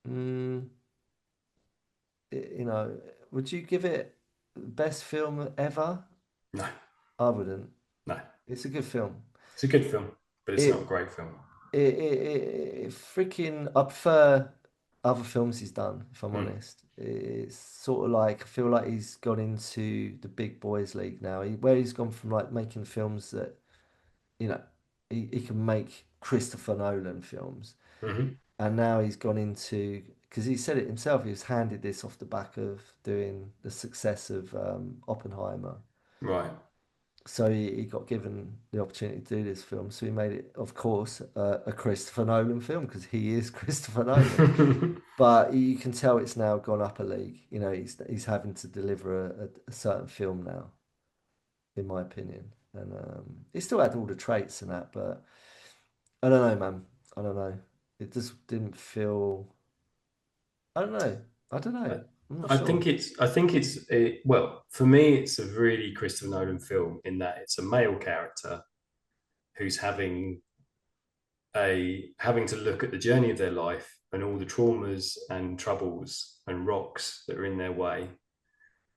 Mm, you know, would you give it best film ever? No, I wouldn't. no. It's a good film. It's a good film, but it's not a It great film. it freaking. I prefer other films he's done. If I'm Mm. honest, it's sort of like I feel like he's gone into the big boys league now. Where he's gone from like making films that you know he can make Christopher Nolan films, Hmm. and now he's gone into because he said it himself. He was handed this off the back of doing the success of Oppenheimer. Right. So he got given the opportunity to do this film. So he made it, of course, a Christopher Nolan film because he is Christopher Nolan. But you can tell it's now gone up a league. You know, he's having to deliver a certain film now, in my opinion. And he still had all the traits and that, but I don't know, man. I don't know. It just didn't feel. I don't know. I don't know. I, I'm not I sure. think well, for me, it's a really Christopher Nolan film in that it's a male character who's having to look at the journey of their life and all the traumas and troubles and rocks that are in their way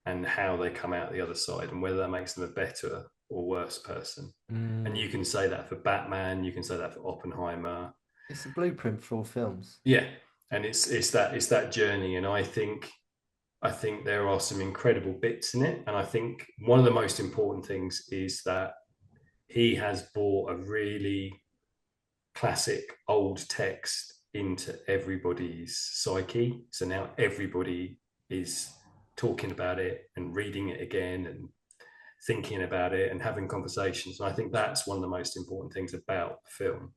and how they come out the other side and whether that makes them a better or worse person. And Mm, you can say that for Batman, you can say that for Oppenheimer. it's a blueprint for all films. Yeah. And it's that journey. And I think there are some incredible bits in it. And I think one of the most important things is that he has brought a really classic old text into everybody's psyche. So now everybody is talking about it and reading it again and thinking about it and having conversations. And I think that's one of the most important things about the film.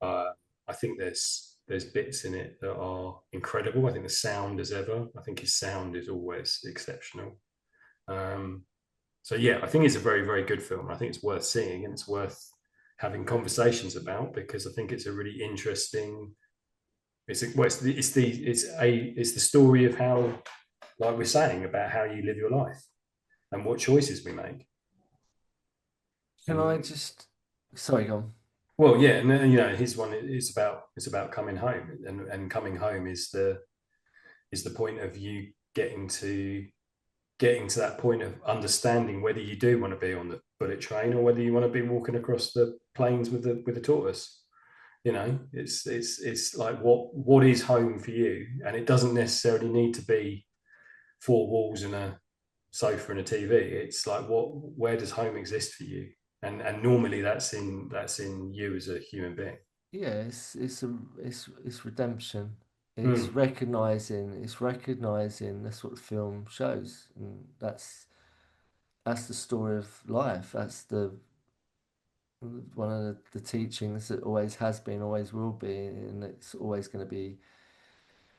Uh, I think there's bits in it that are incredible. I think the sound as ever. I think his sound is always exceptional. Um, so yeah, I think it's a very very good film. I think it's worth seeing and it's worth having conversations about because I think it's a really interesting. It's the story of how, like we're saying, about how you live your life and what choices we make. Can I And just. Sorry, go on. well, yeah, and you know, his one is about coming home, and coming home is the point of you getting to that point of understanding whether you do want to be on the bullet train or whether you want to be walking across the plains with the tortoise. You know, it's like what is home for you, and it doesn't necessarily need to be four walls and a sofa and a TV. It's like where does home exist for you? And normally that's in you as a human being. Yeah, it's redemption. Mm. It's recognizing that's what the film shows, and that's the story of life. That's the one of the teachings that always has been, always will be, and it's always going to be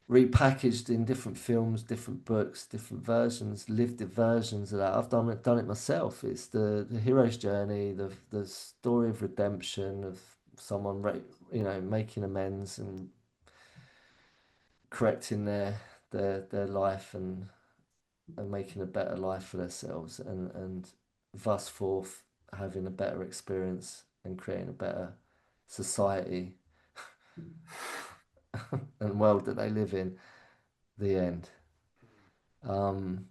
repackaged in different films, different books, different versions, lived versions of that. I've done it myself. It's the hero's journey, the story of redemption of someone, making amends and correcting their life and making a better life for themselves and thus forth having a better experience and creating a better society and world that they live in. The end. Um,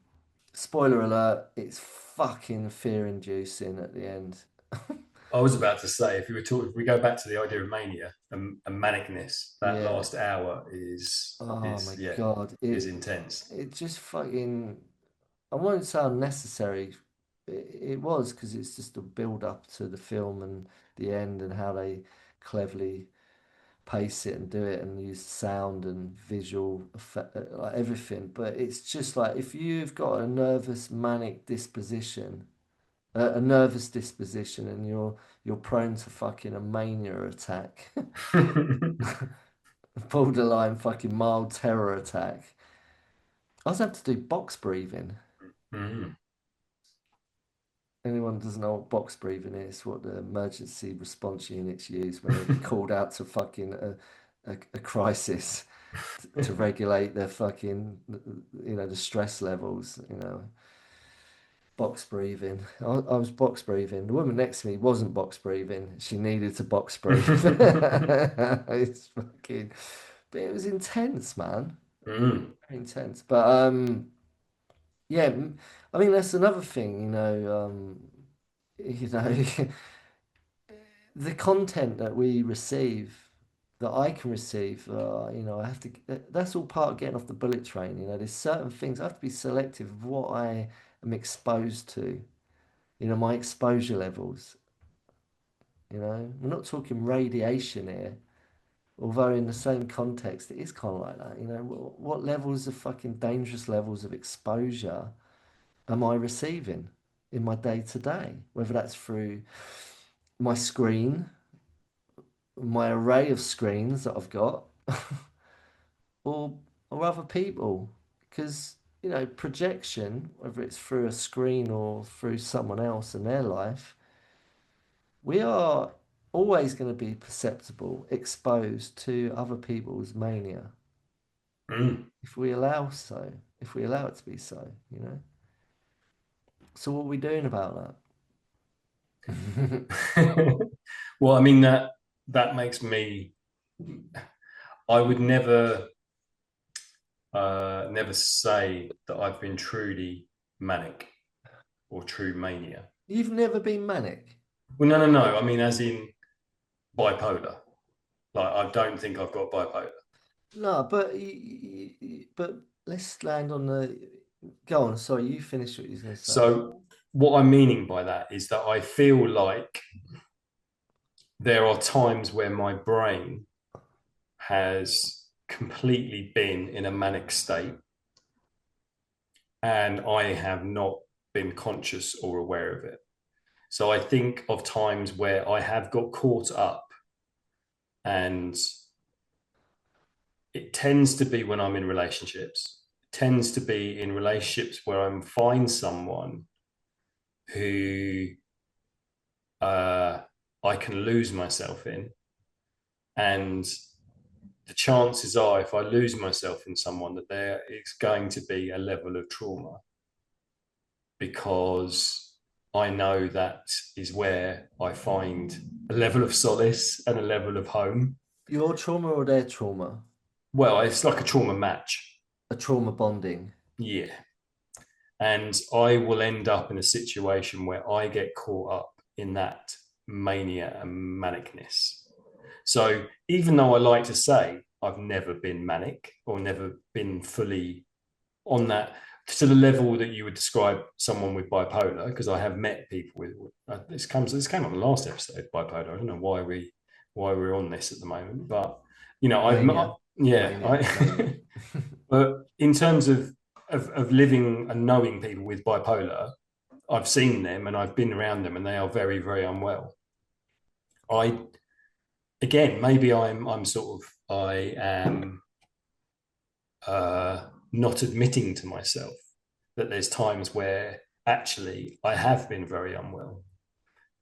Spoiler alert, it's fucking fear inducing at the end. I was about to say, if we go back to the idea of mania and manicness, that Yeah. last hour Oh my yeah God. is intense. It just fucking I won't say unnecessary. It was because it's just a build up to the film and the end and how they cleverly pace it and do it and use sound and visual effect, like everything. But it's just like if you've got a nervous manic disposition, a nervous disposition, and you're prone to fucking a mania attack, borderline fucking mild terror attack. I was having to do box breathing. Mm. Anyone who doesn't know what box breathing is, what the emergency response units use when they're called out to fucking a crisis to regulate their fucking, the stress levels, box breathing. I was box breathing. The woman next to me wasn't box breathing. She needed to box breathe. It's fucking, but it was intense, man. Mm. Very intense. But yeah, I mean that's another thing, you know, the content that we receive, that I can receive, I have to. That's all part of getting off the bullet train. There's certain things I have to be selective of what I am exposed to. My exposure levels. We're not talking radiation here, although in the same context it is kind of like that. What levels of fucking dangerous levels of exposure am I receiving in my day to day? Whether that's through my screen, my array of screens that I've got, or other people, because projection, whether it's through a screen or through someone else in their life, we are always going to be perceptible, exposed to other people's mania Mm. if we allow if we allow it to be So what are we doing about that? Well, I mean that makes me. I would never say that I've been truly manic or true mania. You've never been manic? Well, no, no, no. I mean, as in bipolar. Like, I don't think I've got bipolar. No, but but let's land on the. Go on. Sorry, you finished what you was going to say. So, what I'm meaning by that is that I feel like there are times where my brain has completely been in a manic state and I have not been conscious or aware of it. So I think of times where I have got caught up, and it tends to be when I'm in relationships. It tends to be in relationships where I find someone who I can lose myself in. And the chances are, if I lose myself in someone, that there is going to be a level of trauma, because I know that is where I find a level of solace and a level of home. Your trauma or their trauma? Well, it's like a trauma match. A trauma bonding. Yeah. And I will end up in a situation where I get caught up in that mania and manicness. So even though I like to say I've never been manic or never been fully on that to the level that you would describe someone with bipolar, because I have met people with this came on the last episode, bipolar. I don't know why we're on this at the moment, but I've Mania. yeah, Mania. Mania. but in terms of living and knowing people with bipolar, I've seen them and I've been around them, and they are very, very unwell. I again, maybe I'm sort of I am not admitting to myself that there's times where actually I have been very unwell.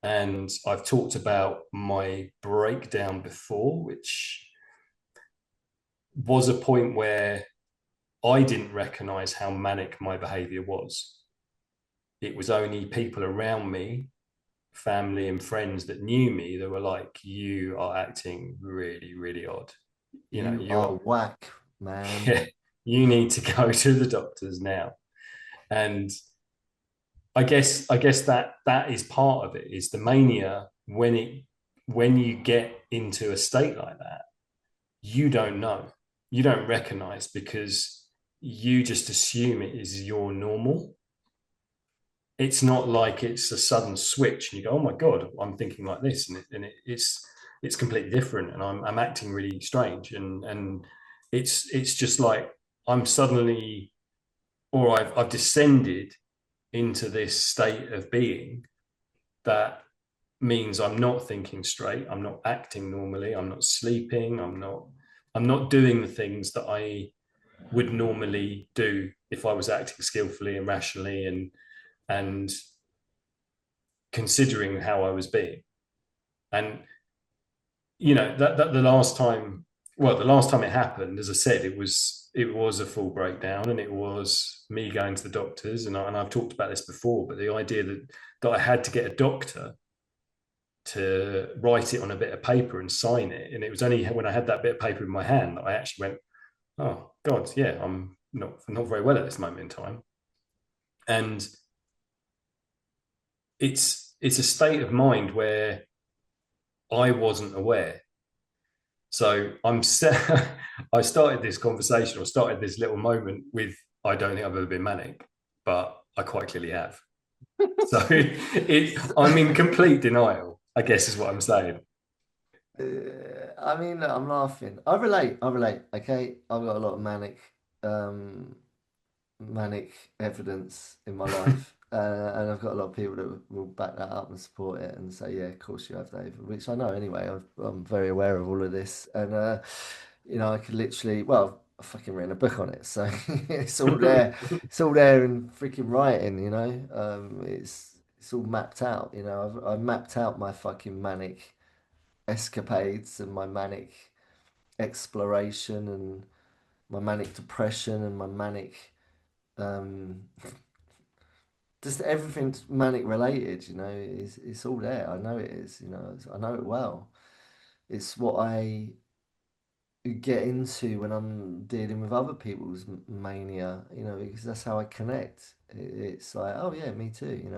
And I've talked about my breakdown before, which was a point where I didn't recognize how manic my behavior was. It was only people around me, family and friends that knew me, that were like, you are acting really, really odd. You are You're, whack, man. yeah, you need to go to the doctors now. And I guess that is part of it, is the mania. When you get into a state like that, you don't know, you don't recognize, because you just assume it is your normal. It's not like it's a sudden switch and you go, oh my god, I'm thinking like this, it's completely different, and I'm acting really strange, and it's just like I'm suddenly, or I've descended into this state of being that means I'm not thinking straight, I'm not acting normally, I'm not sleeping, I'm not doing the things that I would normally do if I was acting skillfully and rationally and considering how I was being. And that the last time, well, the last time it happened, as I said, it was a full breakdown, and it was me going to the doctors, and I've talked about this before, but the idea that I had to get a doctor to write it on a bit of paper and sign it, and it was only when I had that bit of paper in my hand that I actually went, oh God, yeah, I'm not very well at this moment in time. And it's a state of mind where I wasn't aware. So I started this conversation, or started this little moment with, I don't think I've ever been manic, but I quite clearly have. So I'm in complete denial, I guess is what I'm saying. I mean, I'm laughing. I relate. I relate. Okay, I've got a lot of um, manic evidence in my life, and I've got a lot of people that will back that up and support it and say, "Yeah, of course you have, Dave." Which I know anyway. I'm very aware of all of this, and I could literally, well, I fucking written a book on it, so it's all there. It's all there in freaking writing. It's all mapped out. I've mapped out my fucking manic escapades and my manic exploration and my manic depression and my manic um, just everything's manic related, it's all there. I know it is, I know it well. It's what I get into when I'm dealing with other people's mania, because that's how I connect. It's like, oh yeah, me too,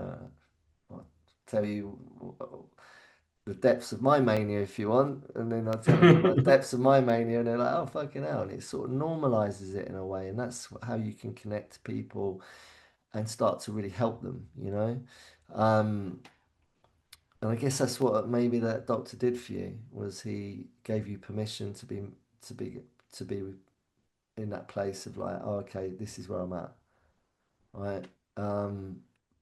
I'll tell you the depths of my mania if you want, and then I'll tell them my depths of my mania, and they're like, oh fucking hell, and it sort of normalizes it in a way, and that's how you can connect to people and start to really help them, Um, and I guess that's what maybe that doctor did for you was he gave you permission to be to be in that place of like, oh, okay, this is where I'm at, right?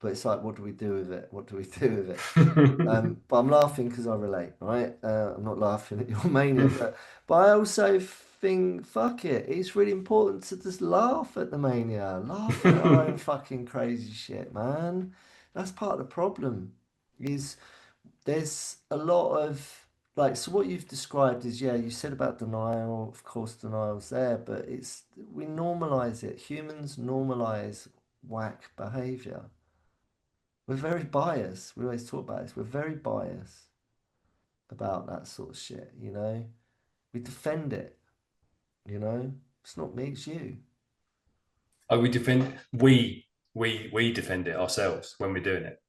But it's like, what do we do with it? What do we do with it? But I'm laughing because I relate, right? I'm not laughing at your mania, but I also think, fuck it, it's really important to just laugh at the mania, laugh at our own fucking crazy shit, man. That's part of the problem. Is there's a lot of like, so what you've described is, yeah, you said about denial, of course denial's there, but we normalize it. Humans normalize whack behavior. We're very biased. We always talk about this. We're very biased about that sort of shit, We defend it, It's not me, it's you. Oh, we defend it ourselves when we're doing it,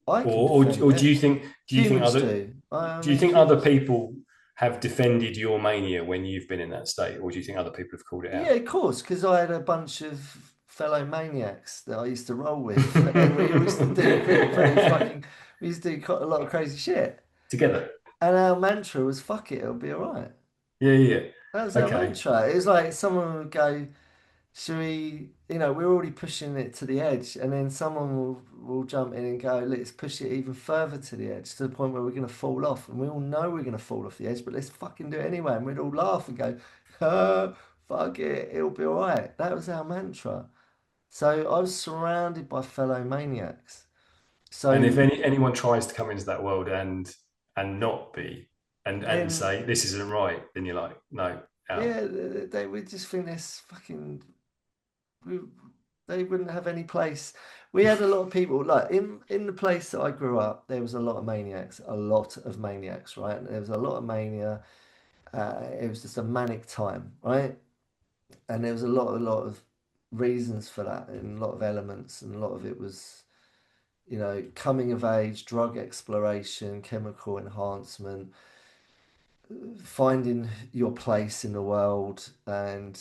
I can or defend do it. you think Humans do. I mean, other humans. people have defended your mania when you've been in that state, or do you think other people have called it Yeah, out? of course, because I had a bunch of fellow maniacs that I used to roll with, and we used to do we used to do quite a lot of crazy shit. Together? And our mantra was, fuck it, it'll be all right. Yeah, yeah, That was yeah. our Okay. mantra. It was like someone would go, should we, we're already pushing it to the edge, and then someone will jump in and go, let's push it even further to the edge, to the point where we're going to fall off, and we all know we're going to fall off the edge, but let's fucking do it anyway, and we'd all laugh and go, fuck it, it'll be all right. That was our mantra. So I was surrounded by fellow maniacs. And if So anyone tries to come into that world and not be and then, say this isn't right, then you're like, no, out. yeah, they would just think this fucking we, they wouldn't have any place. We had a lot of people like in the place that I grew up. There was a lot of maniacs, right? And there was a lot of mania. It was just a manic time, right? And there was a lot of reasons for that, and a lot of elements, and a lot of it was, coming of age, drug exploration, chemical enhancement, finding your place in the world, and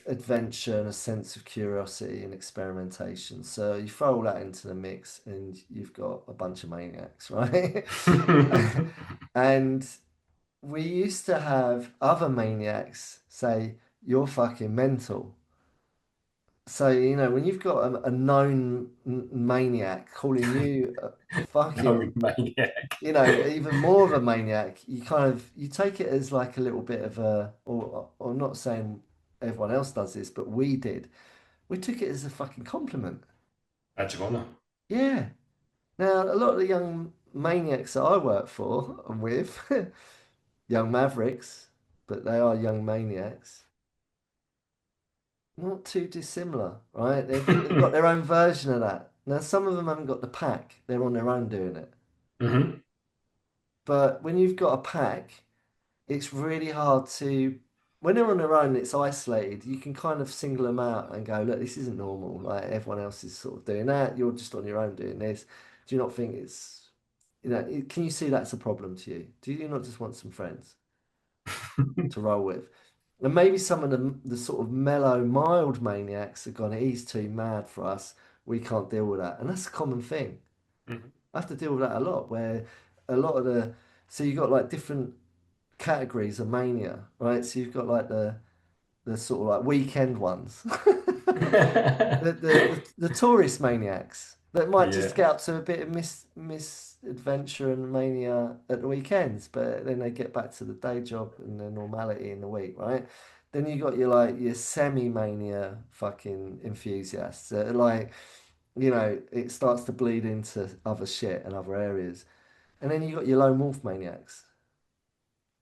adventure and a sense of curiosity and experimentation. So you throw all that into the mix and you've got a bunch of maniacs, right? And we used to have other maniacs say, you're fucking mental. So, when you've got a known maniac calling you a No fucking, maniac. even more of a maniac, you take it as like a little bit of a, or not saying everyone else does this, but we did. We took it as a fucking compliment. Badge of honor. Yeah. Now, a lot of the young maniacs that I work for and with, young mavericks, but they are young maniacs, not too dissimilar, right? They've got their own version of that. Now, some of them haven't got the pack, they're on their own doing it. Hmm. But when you've got a pack, it's really hard to, when they're on their own, it's isolated. You can kind of single them out and go, look, this isn't normal. Like everyone else is sort of doing that. You're just on your own doing this. Do you not think it's, can you see that's a problem to you? Do you not just want some friends to roll with? And maybe some of the sort of mellow, mild maniacs have gone, he's too mad for us. We can't deal with that. And that's a common thing. Hmm. I have to deal with that a lot, where a lot of the, so you've got like different categories of mania, right? So you've got like the sort of like weekend ones, the tourist maniacs that might just Yeah. get up to a bit of misadventure and mania at the weekends, but then they get back to the day job and the normality in the week, right? Then you got your like your semi-mania fucking enthusiasts that are like, it starts to bleed into other shit and other areas. And then you got your lone wolf maniacs.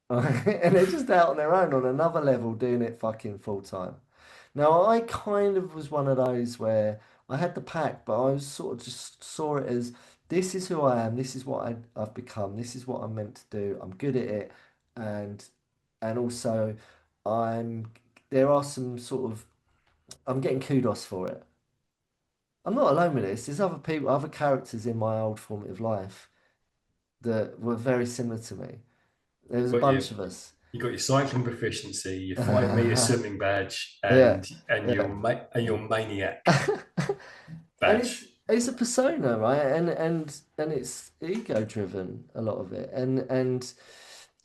And they're just out on their own on another level doing it fucking full time. Now, I kind of was one of those where I had the pack, but I was sort of just saw it as this is who I am, this is what I've become, this is what I'm meant to do. I'm good at it, and also I'm there are some sort of I'm getting kudos for it. I'm not alone with this. There's other people, other characters in my old formative life that were very similar to me. There was a Got your bunch of us. you got your cycling proficiency, your 5 meter swimming badge, Yeah, and yeah. your maniac And badge. it's a persona, right? And it's ego driven, a lot of it. And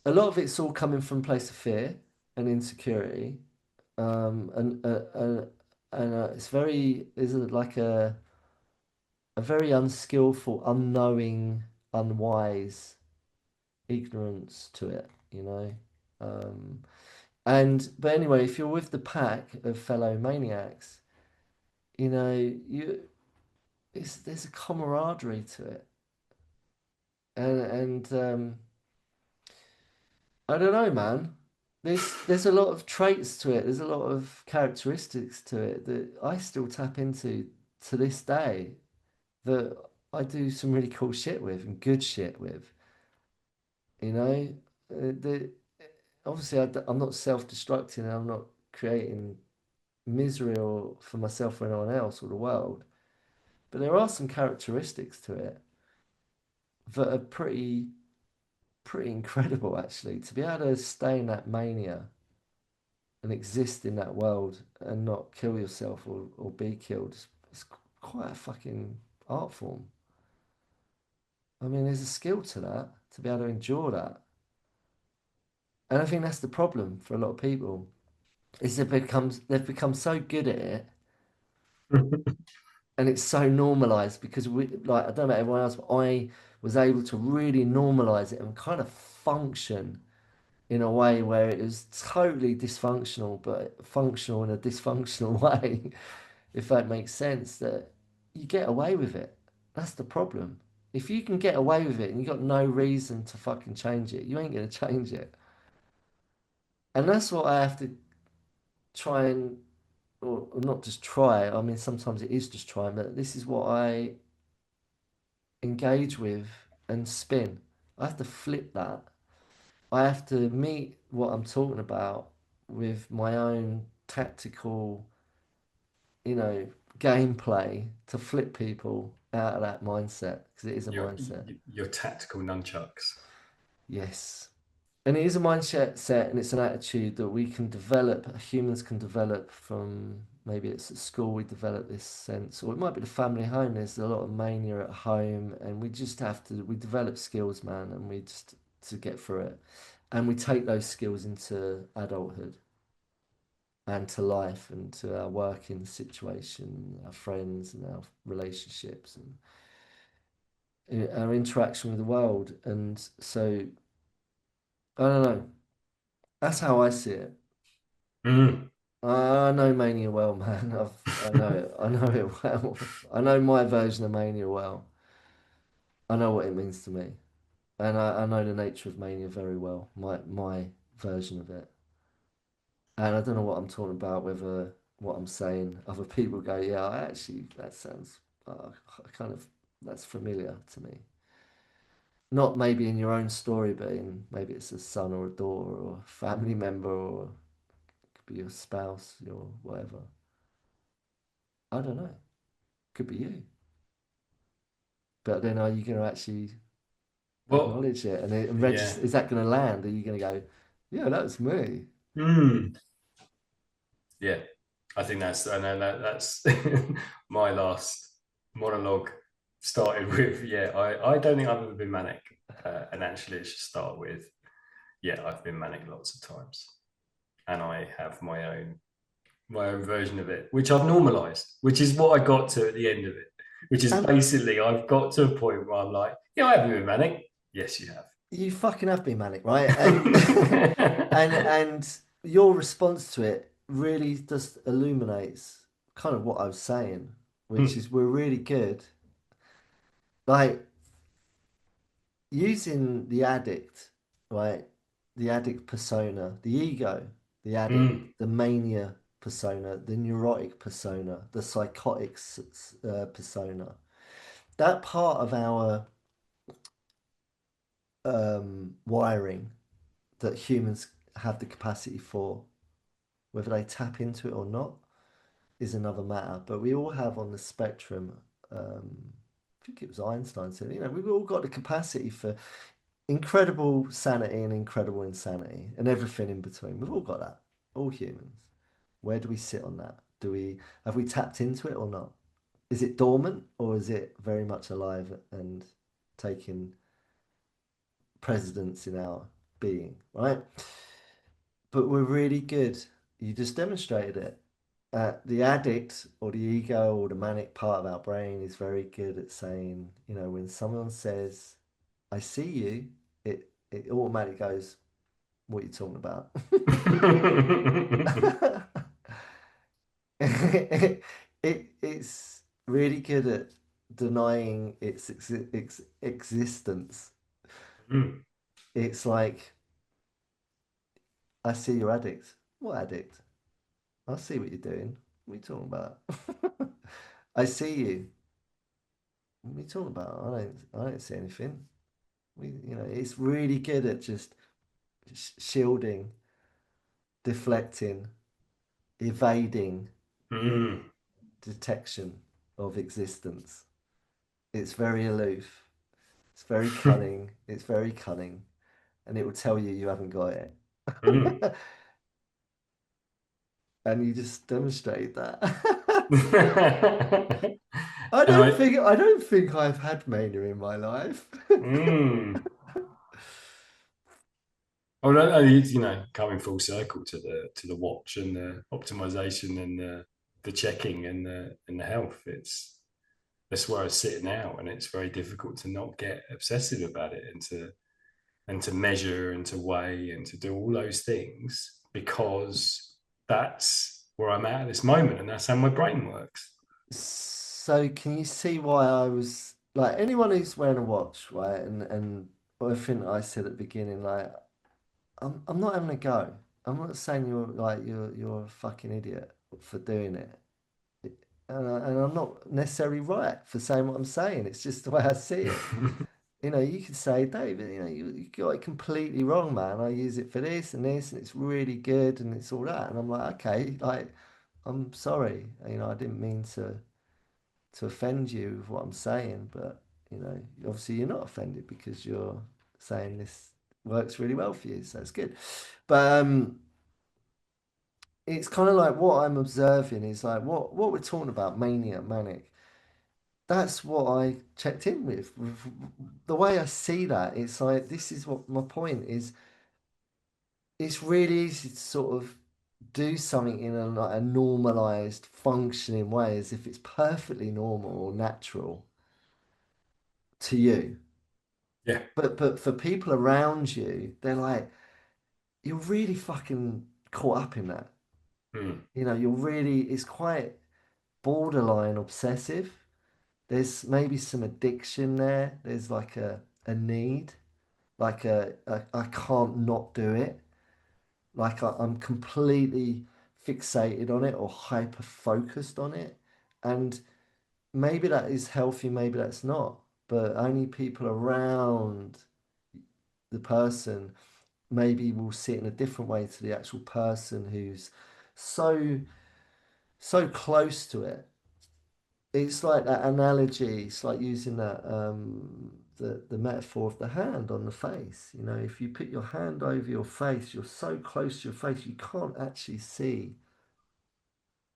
a lot of it's all coming from a place of fear and insecurity. And it's very is like a very unskillful, unknowing, unwise ignorance to it, you know. Um, but anyway, if you're with the pack of fellow maniacs, you there's a camaraderie to it, and I don't know, man. There's a lot of traits to it. There's a lot of characteristics to it that I still tap into to this day that I do some really cool shit with and good shit with. You know, the obviously I'm not self-destructing. And I'm not creating misery or for myself or anyone else or the world. But there are some characteristics to it that are pretty incredible actually. To be able to stay in that mania and exist in that world and not kill yourself or be killed is quite a fucking art form. I mean, there's a skill to that, to be able to endure that. And I think that's the problem for a lot of people, is they've become so good at it and it's so normalized because we like I don't know about everyone else, but I was able to really normalize it and kind of function in a way where it was totally dysfunctional, but functional in a dysfunctional way, if that makes sense, that you get away with it. That's the problem. If you can get away with it and you got no reason to fucking change it, you ain't gonna change it. And that's what I have to try and, or not just try, I mean, sometimes it is just trying, but this is what I engage with and spin. I have to flip that. I have to meet what I'm talking about with my own tactical, you know, gameplay to flip people out of that mindset because it is a Your mindset. your tactical nunchucks. Yes. And it is a mindset set and it's an attitude that we can develop, humans can develop from maybe it's at school we develop this sense, or it might be the family home. There's a lot of mania at home, and we just have to, we develop skills, man, and we just to get through it. And we take those skills into adulthood and to life and to our working situation, our friends and our relationships and our interaction with the world. And so, I don't know, that's how I see it. Mm. I know mania well, man. I know it well. I know my version of mania well. I know what it means to me, and I know the nature of mania very well. My version of it, and I don't know what I'm talking about. Whether what I'm saying, other people go, yeah, I actually that sounds kind of that's familiar to me. Not maybe in your own story, but in maybe it's a son or a daughter or a family member or it could be your spouse, your whatever. I don't know. Could be you. But then are you going to actually Well, acknowledge it and yeah. register? Is that going to land? Are you going to go, yeah, that's me? Mm. Yeah. I know that's my last monologue started with, yeah, I don't think I've ever been manic. And actually, it should start with, yeah, I've been manic lots of times. And I have my own version of it, which I've normalized, which is what I got to at the end of it, which is And basically I've got to a point where I'm like, yeah, I haven't been manic. Yes, you have. you fucking have been manic, right? And and your response to it really just illuminates kind of what I was saying, which is we're really good. Like using the addict, right? The addict persona, the ego, the addict, Mm, the mania persona, the neurotic persona, the psychotic persona. That part of our wiring that humans have the capacity for, whether they tap into it or not, is another matter. But we all have on the spectrum. I think it was Einstein said, you know, we've all got the capacity for incredible sanity and incredible insanity and everything in between. We've all got that, all humans. Where do we sit on that? Do we have we tapped into it or not? Is it dormant or is it very much alive and taking precedence in our being, right? But we're really good. You just demonstrated it. The addict or the ego or the manic part of our brain is very good at saying, you know, when someone says, I see you, it automatically goes, what are you talking about? mm, It's really good at denying its existence. It's like, I see you're addict. What addict? I see what you're doing. What are you talking about? I see you. What are you talking about? I don't see anything. It's really good at just shielding, deflecting, evading detection of existence. It's very aloof. It's very cunning. It's very cunning, and it will tell you you haven't got it. mm. And you just demonstrate that. And I, I don't think I've had mania in my life. mm. Oh, no, you know, coming full circle to the watch and the optimization and the checking and the health. That's where I sit now, and it's very difficult to not get obsessive about it and to measure and to weigh and to do all those things because that's where I'm at this moment, and that's how my brain works. So can you see why I was like anyone who's wearing a watch, right? And I think I said at the beginning, like I'm not having a go. I'm not saying you're a fucking idiot for doing it. And I'm not necessarily right for saying what I'm saying. It's just the way I see it. You know, you could say, David, you got it completely wrong, man. I use it for this, and it's really good, and it's all that. And I'm like, okay, like, I'm sorry. I didn't mean to offend you with what I'm saying, but obviously you're not offended because you're saying this works really well for you, so it's good. But it's kind of like what I'm observing is like what we're talking about, mania, manic. That's what I checked in with. The way I see that, it's like this is what my point is. It's really easy to sort of do something in a normalized, functioning way, as if it's perfectly normal or natural to you. Yeah. But for people around you, they're like, you're really fucking caught up in that. Mm. You know, it's quite borderline obsessive. There's maybe some addiction there. There's like a need, like a I can't not do it. Like I'm completely fixated on it or hyper focused on it. And maybe that is healthy, maybe that's not. But only people around the person maybe will see it in a different way to the actual person who's so so close to it. It's like that analogy. It's like using that the metaphor of the hand on the face. You know, if you put your hand over your face, you're so close to your face, you can't actually see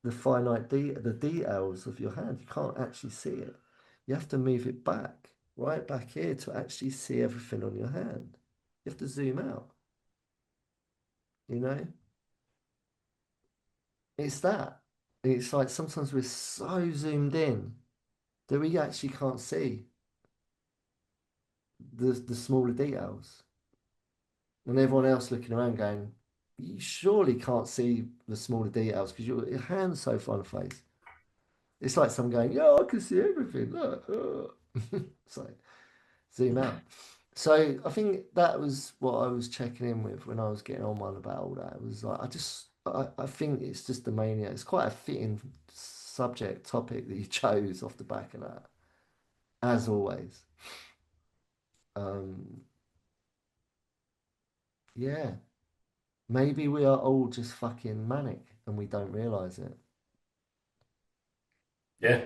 the the details of your hand. You can't actually see it. You have to move it back, right back here to actually see everything on your hand. You have to zoom out, you know? It's that. It's like sometimes we're so zoomed in that we actually can't see the smaller details. And everyone else looking around going, you surely can't see the smaller details because your hand's so far in the face. It's like someone going, yeah, I can see everything. Look. It's like, zoom out. So I think that was what I was checking in with when I was getting on one about all that. It was like, I think it's just the mania. It's quite a fitting topic that you chose off the back of that, as always. Um, yeah. Maybe we are all just fucking manic and we don't realize it. Yeah,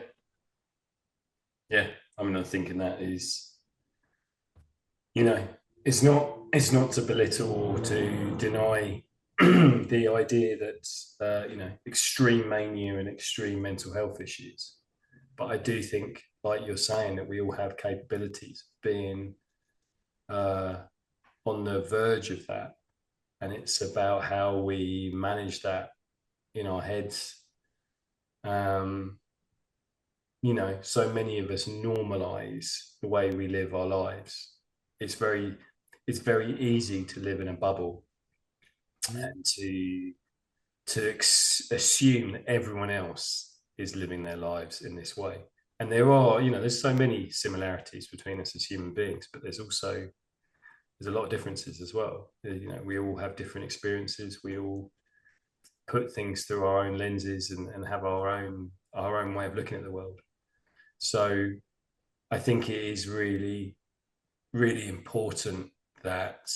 yeah. I mean, I'm thinking that is, you know, it's not to belittle or to deny the idea that extreme mania and extreme mental health issues. But I do think, like you're saying, that we all have capabilities of being uh, on the verge of that, and it's about how we manage that in our heads. Um, so many of us normalize the way we live our lives. It's very, it's very easy to live in a bubble Mm. and to assume that everyone else is living their lives in this way. And there's so many similarities between us as human beings, but there's a lot of differences as well. We all have different experiences. We all put things through our own lenses and have our own way of looking at the world. So I think it is really, really important that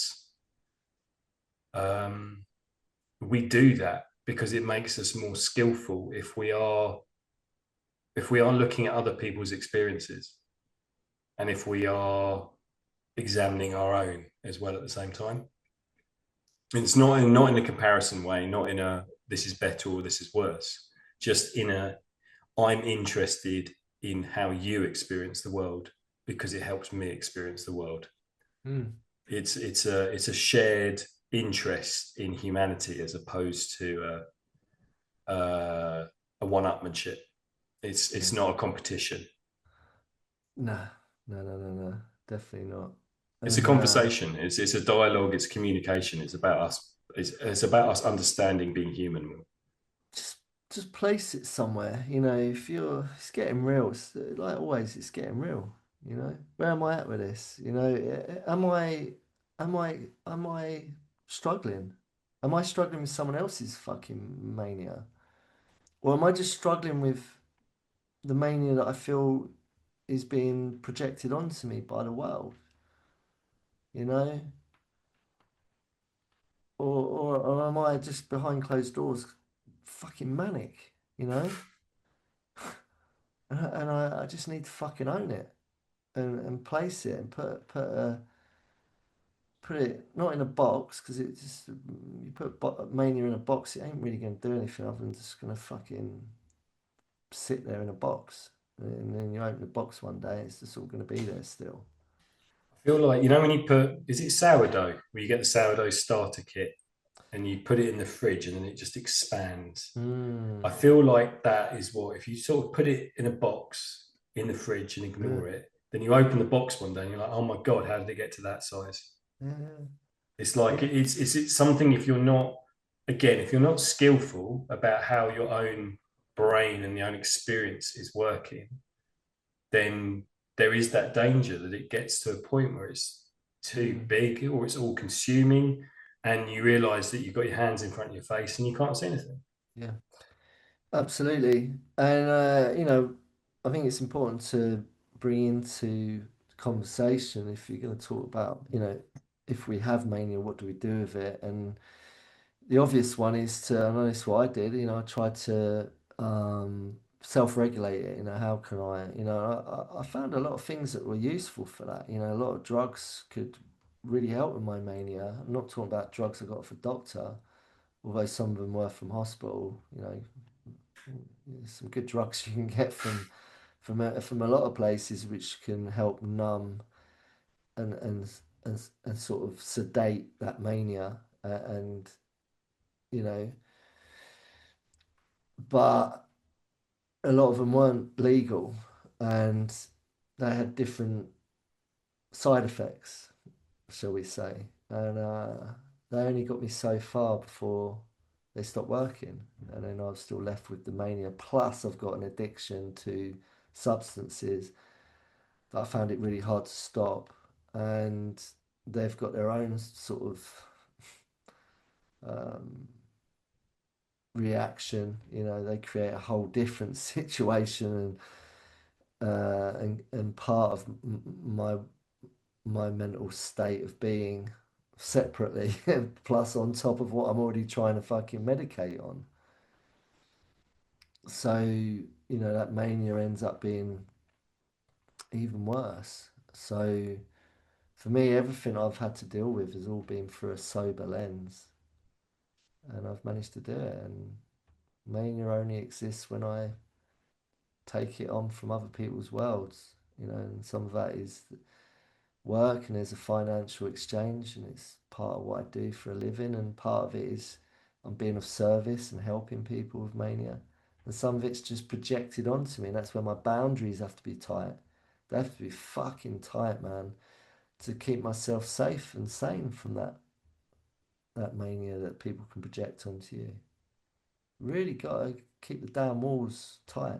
um, we do that because it makes us more skillful if we are looking at other people's experiences and if we are examining our own as well at the same time. It's not in a comparison way, not in a this is better or this is worse, just in a I'm interested in how you experience the world because it helps me experience the world. Mm. It's a shared interest in humanity as opposed to a one-upmanship. It's Yeah. not a competition. Nah, no. Definitely not. It's a And conversation. It's a dialogue. It's communication. It's about us. It's about us understanding being human. just just place it somewhere. You know, if you're, it's getting real. It's, like always, it's getting real. You know, where am I at with this? You know, am I struggling? Am I struggling with someone else's fucking mania? Or am I just struggling with the mania that I feel is being projected onto me by the world? You know? Or am I just behind closed doors fucking manic? You know? And I just need to fucking own it and place it and put it not in a box because it just you put mania in a box, it ain't really going to do anything other than just going to fucking sit there in a box. And then you open the box one day, it's just all going to be there still. I feel like when you put is it sourdough where you get the sourdough starter kit and you put it in the fridge and then it just expands. I Mm. feel like that is what if you sort of put it in a box in the fridge and Yeah. ignore it, then you open the box one day and you're like, oh my god, how did it get to that size? Yeah. It's like It, it's something if you're not. again, if you're not skillful about how your own brain and your own experience is working, then there is that danger that it gets to a point where it's too Mm. big or it's all consuming, and you realize that you've got your hands in front of your face and you can't see anything. Yeah, absolutely. And I think it's important to bring into conversation if you're going to talk about, if we have mania, what do we do with it? And the obvious one is to, and that's what I did, I tried to self-regulate it, how can I, I found a lot of things that were useful for that. A lot of drugs could really help with my mania. I'm not talking about drugs I got from a doctor, although some of them were from hospital, some good drugs you can get from a lot of places which can help numb and and sort of sedate that mania and you know but a lot of them weren't legal and they had different side effects, shall we say, and they only got me so far before they stopped working, and then I was still left with the mania. Plus, I've got an addiction to substances that I found it really hard to stop, and they've got their own sort of um, reaction. They create a whole different situation, and part of my mental state of being separately, plus on top of what I'm already trying to fucking medicate on. So, that mania ends up being even worse. So, for me, everything I've had to deal with has all been through a sober lens, and I've managed to do it. And mania only exists when I take it on from other people's worlds, and some of that is work and there's a financial exchange and it's part of what I do for a living, and part of it is I'm being of service and helping people with mania, and some of it's just projected onto me, and that's where my boundaries have to be tight. They have to be fucking tight, man, to keep myself safe and sane from that mania that people can project onto you. Really gotta keep the damn walls tight,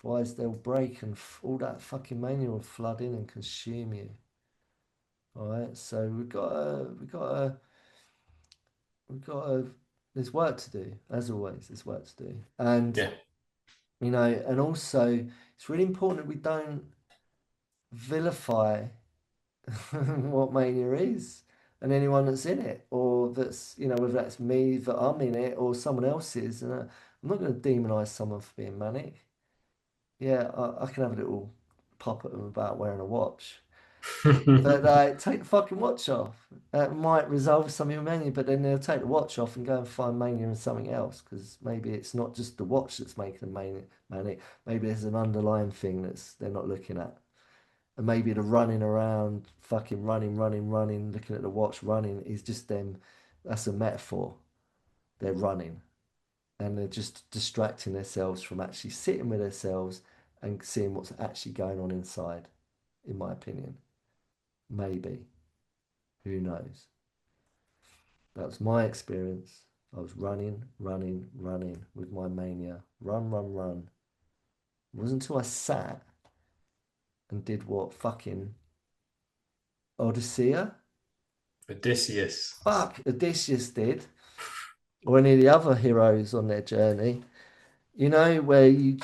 otherwise they'll break and all that fucking mania will flood in and consume you. All right, so we've got to. There's work to do, as always. There's work to do, and Yeah. and also it's really important that we don't vilify what mania is and anyone that's in it, or that's whether that's me that I'm in it or someone else is. And I'm not going to demonize someone for being manic. Yeah, I can have a little pop at them about wearing a watch. But take the fucking watch off. That might resolve some of your mania, but then they'll take the watch off and go and find mania in something else, because maybe it's not just the watch that's making them manic. Maybe there's an underlying thing that's they're not looking at. And maybe the running around, fucking running, looking at the watch, running is just them. That's a metaphor. They're running and they're just distracting themselves from actually sitting with themselves and seeing what's actually going on inside, in my opinion. Maybe. Who knows? That was my experience. I was running with my mania. Run. It wasn't until I sat and did what fucking Odyssea, Odysseus. Odysseus did, or any of the other heroes on their journey. Where you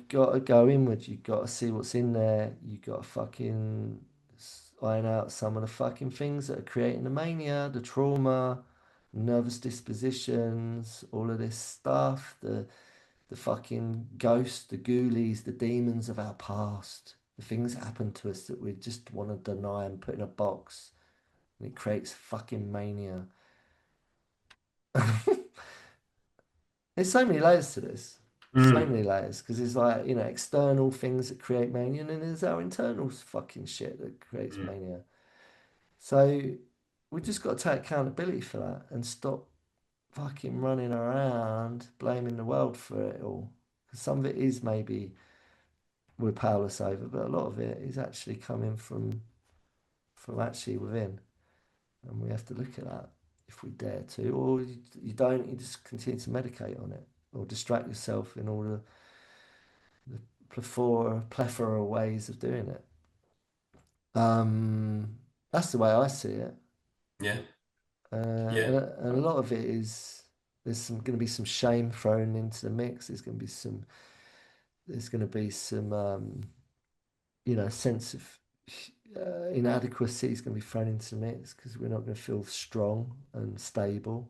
gotta go inward, you gotta see what's in there, you gotta fucking iron out some of the fucking things that are creating the mania, the trauma, nervous dispositions, all of this stuff, the fucking ghosts, the ghoulies, the demons of our past, the things that happen to us that we just want to deny and put in a box, and it creates fucking mania. There's so many layers to this. So Mm. many layers, because it's like, external things that create mania, and then there's our internal fucking shit that creates Mm. mania. So we just got to take accountability for that and stop fucking running around blaming the world for it all. 'Cause some of it is maybe we're powerless over, but a lot of it is actually coming from actually within, and we have to look at that. if we dare to, or you don't, you just continue to medicate on it or distract yourself in all the plethora of ways of doing it. That's the way I see it. Yeah. And, Yeah. and a lot of it is there's some going to be some shame thrown into the mix. There's going to be some sense of inadequacy is going to be thrown into the mix because we're not going to feel strong and stable.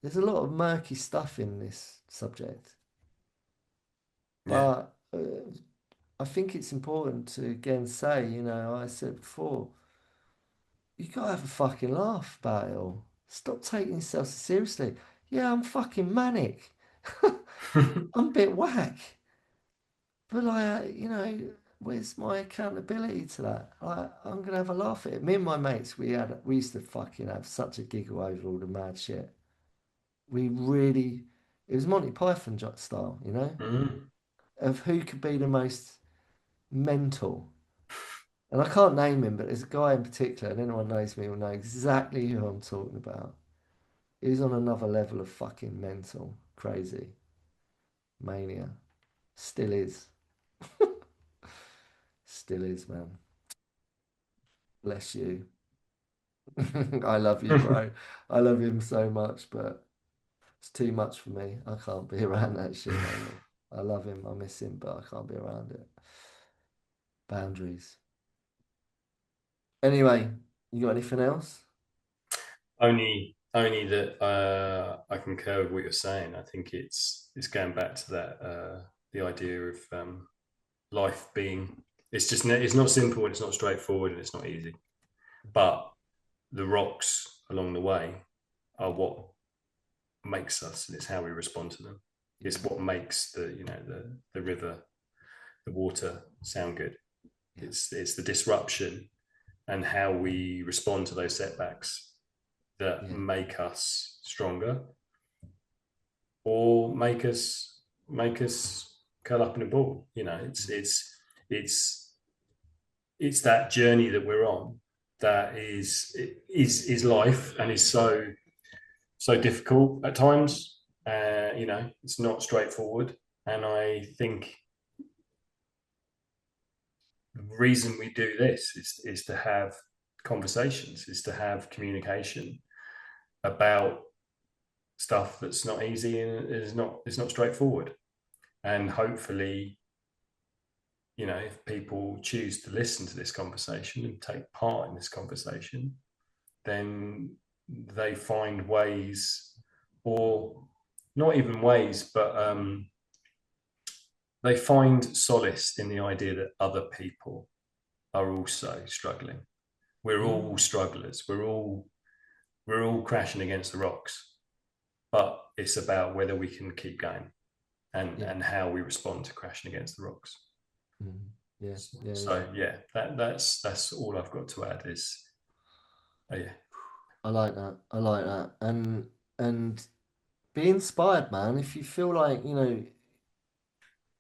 There's a lot of murky stuff in this subject, Yeah. but I think it's important to again say, I said before, you gotta have a fucking laugh about it all. Stop taking yourself so seriously. Yeah, I'm fucking manic. I'm a bit whack. But like, where's my accountability to that? I'm gonna have a laugh at it. Me and my mates, we used to fucking have such a giggle over all the mad shit. We really, it was Monty Python style, Mm. of who could be the most mental. And I can't name him, but there's a guy in particular, and anyone knows me will know exactly who I'm talking about. He's on another level of fucking mental, crazy, mania. Still is. Still is, man. Bless you. I love you, bro. I love him so much, but it's too much for me. I can't be around that shit no more. I love him, I miss him, but I can't be around it. Boundaries. Anyway, you got anything else? Only that I concur with what you're saying. I think it's going back to that the idea of life being it's not simple and it's not straightforward and it's not easy. But the rocks along the way are what makes us, and it's how we respond to them. Yeah, It's what makes the river, the water sound good. yeah, It's the disruption and how we respond to those setbacks that yeah, make us stronger or make us curl up in a ball. It's it's that journey that we're on that is life and is so difficult at times. It's not straightforward, and I think the reason we do this is to have conversations, is to have communication about stuff that's not easy and is not straightforward. And hopefully, if people choose to listen to this conversation and take part in this conversation, then they find ways, or not even ways, but they find solace in the idea that other people are also struggling. We're mm, all strugglers. We're all crashing against the rocks, but it's about whether we can keep going and yeah, and how we respond to crashing against the rocks. mm, yeah, So, yeah, yeah. so yeah, that's all I've got to add is yeah. I like that. I like that. And be inspired, man. If you feel like,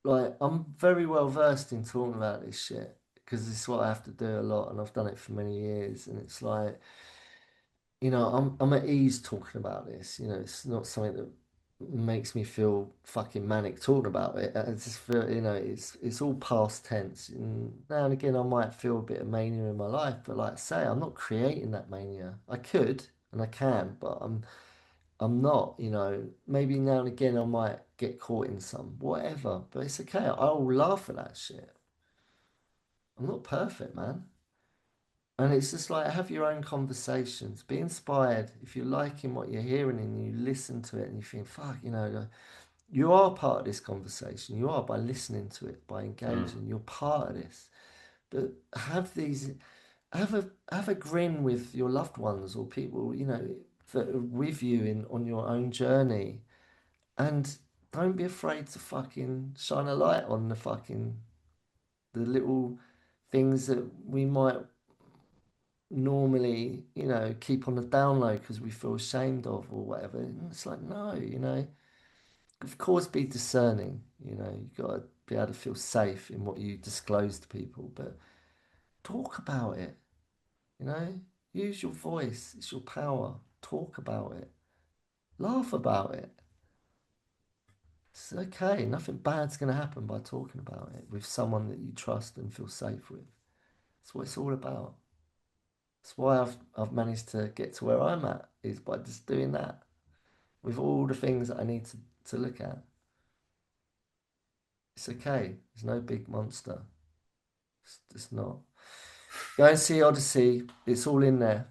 like I'm very well versed in talking about this shit because it's what I have to do a lot and I've done it for many years. And it's like, I'm at ease talking about this. It's not something that makes me feel fucking manic talking about it. I just feel, it's all past tense. And now and again, I might feel a bit of mania in my life, but like I say, I'm not creating that mania. I could and I can, but I'm not. Maybe now and again I might get caught in some whatever, but it's okay. I'll laugh at that shit. I'm not perfect, man. And it's just like have your own conversations, be inspired. If you're liking what you're hearing and you listen to it and you think, fuck, you are part of this conversation. You are by listening to it, by Mm, engaging. You're part of this. But have a grin with your loved ones or people, that are with you in on your own journey. And don't be afraid to fucking shine a light on the little things that we might normally, keep on the down low because we feel ashamed of or whatever. And it's like, no, of course be discerning, you got to be able to feel safe in what you disclose to people, but talk about it, you know? Use your voice. It's your power. Talk about it. Laugh about it. It's okay. Nothing bad's going to happen by talking about it with someone that you trust and feel safe with. That's what it's all about. That's why I've managed to get to where I'm at, is by just doing that with all the things that I need to look at. It's okay. There's no big monster. It's not. Go and see Odyssey. It's all in there.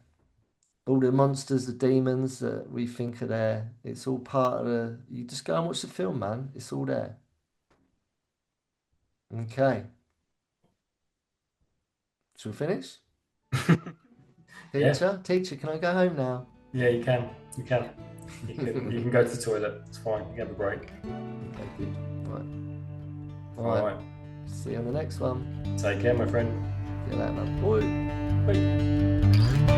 All the monsters, the demons that we think are there. It's all part of the. You just go and watch the film, man. It's all there. Okay. Shall we finish? Yeah, Teacher, can I go home now? yeah, you can. You can. You can go to the toilet. It's fine. You can have a break. Okay, good. Right. All All right. right. See you on the next one. Take care, my friend. See you later, man. Bye. Bye.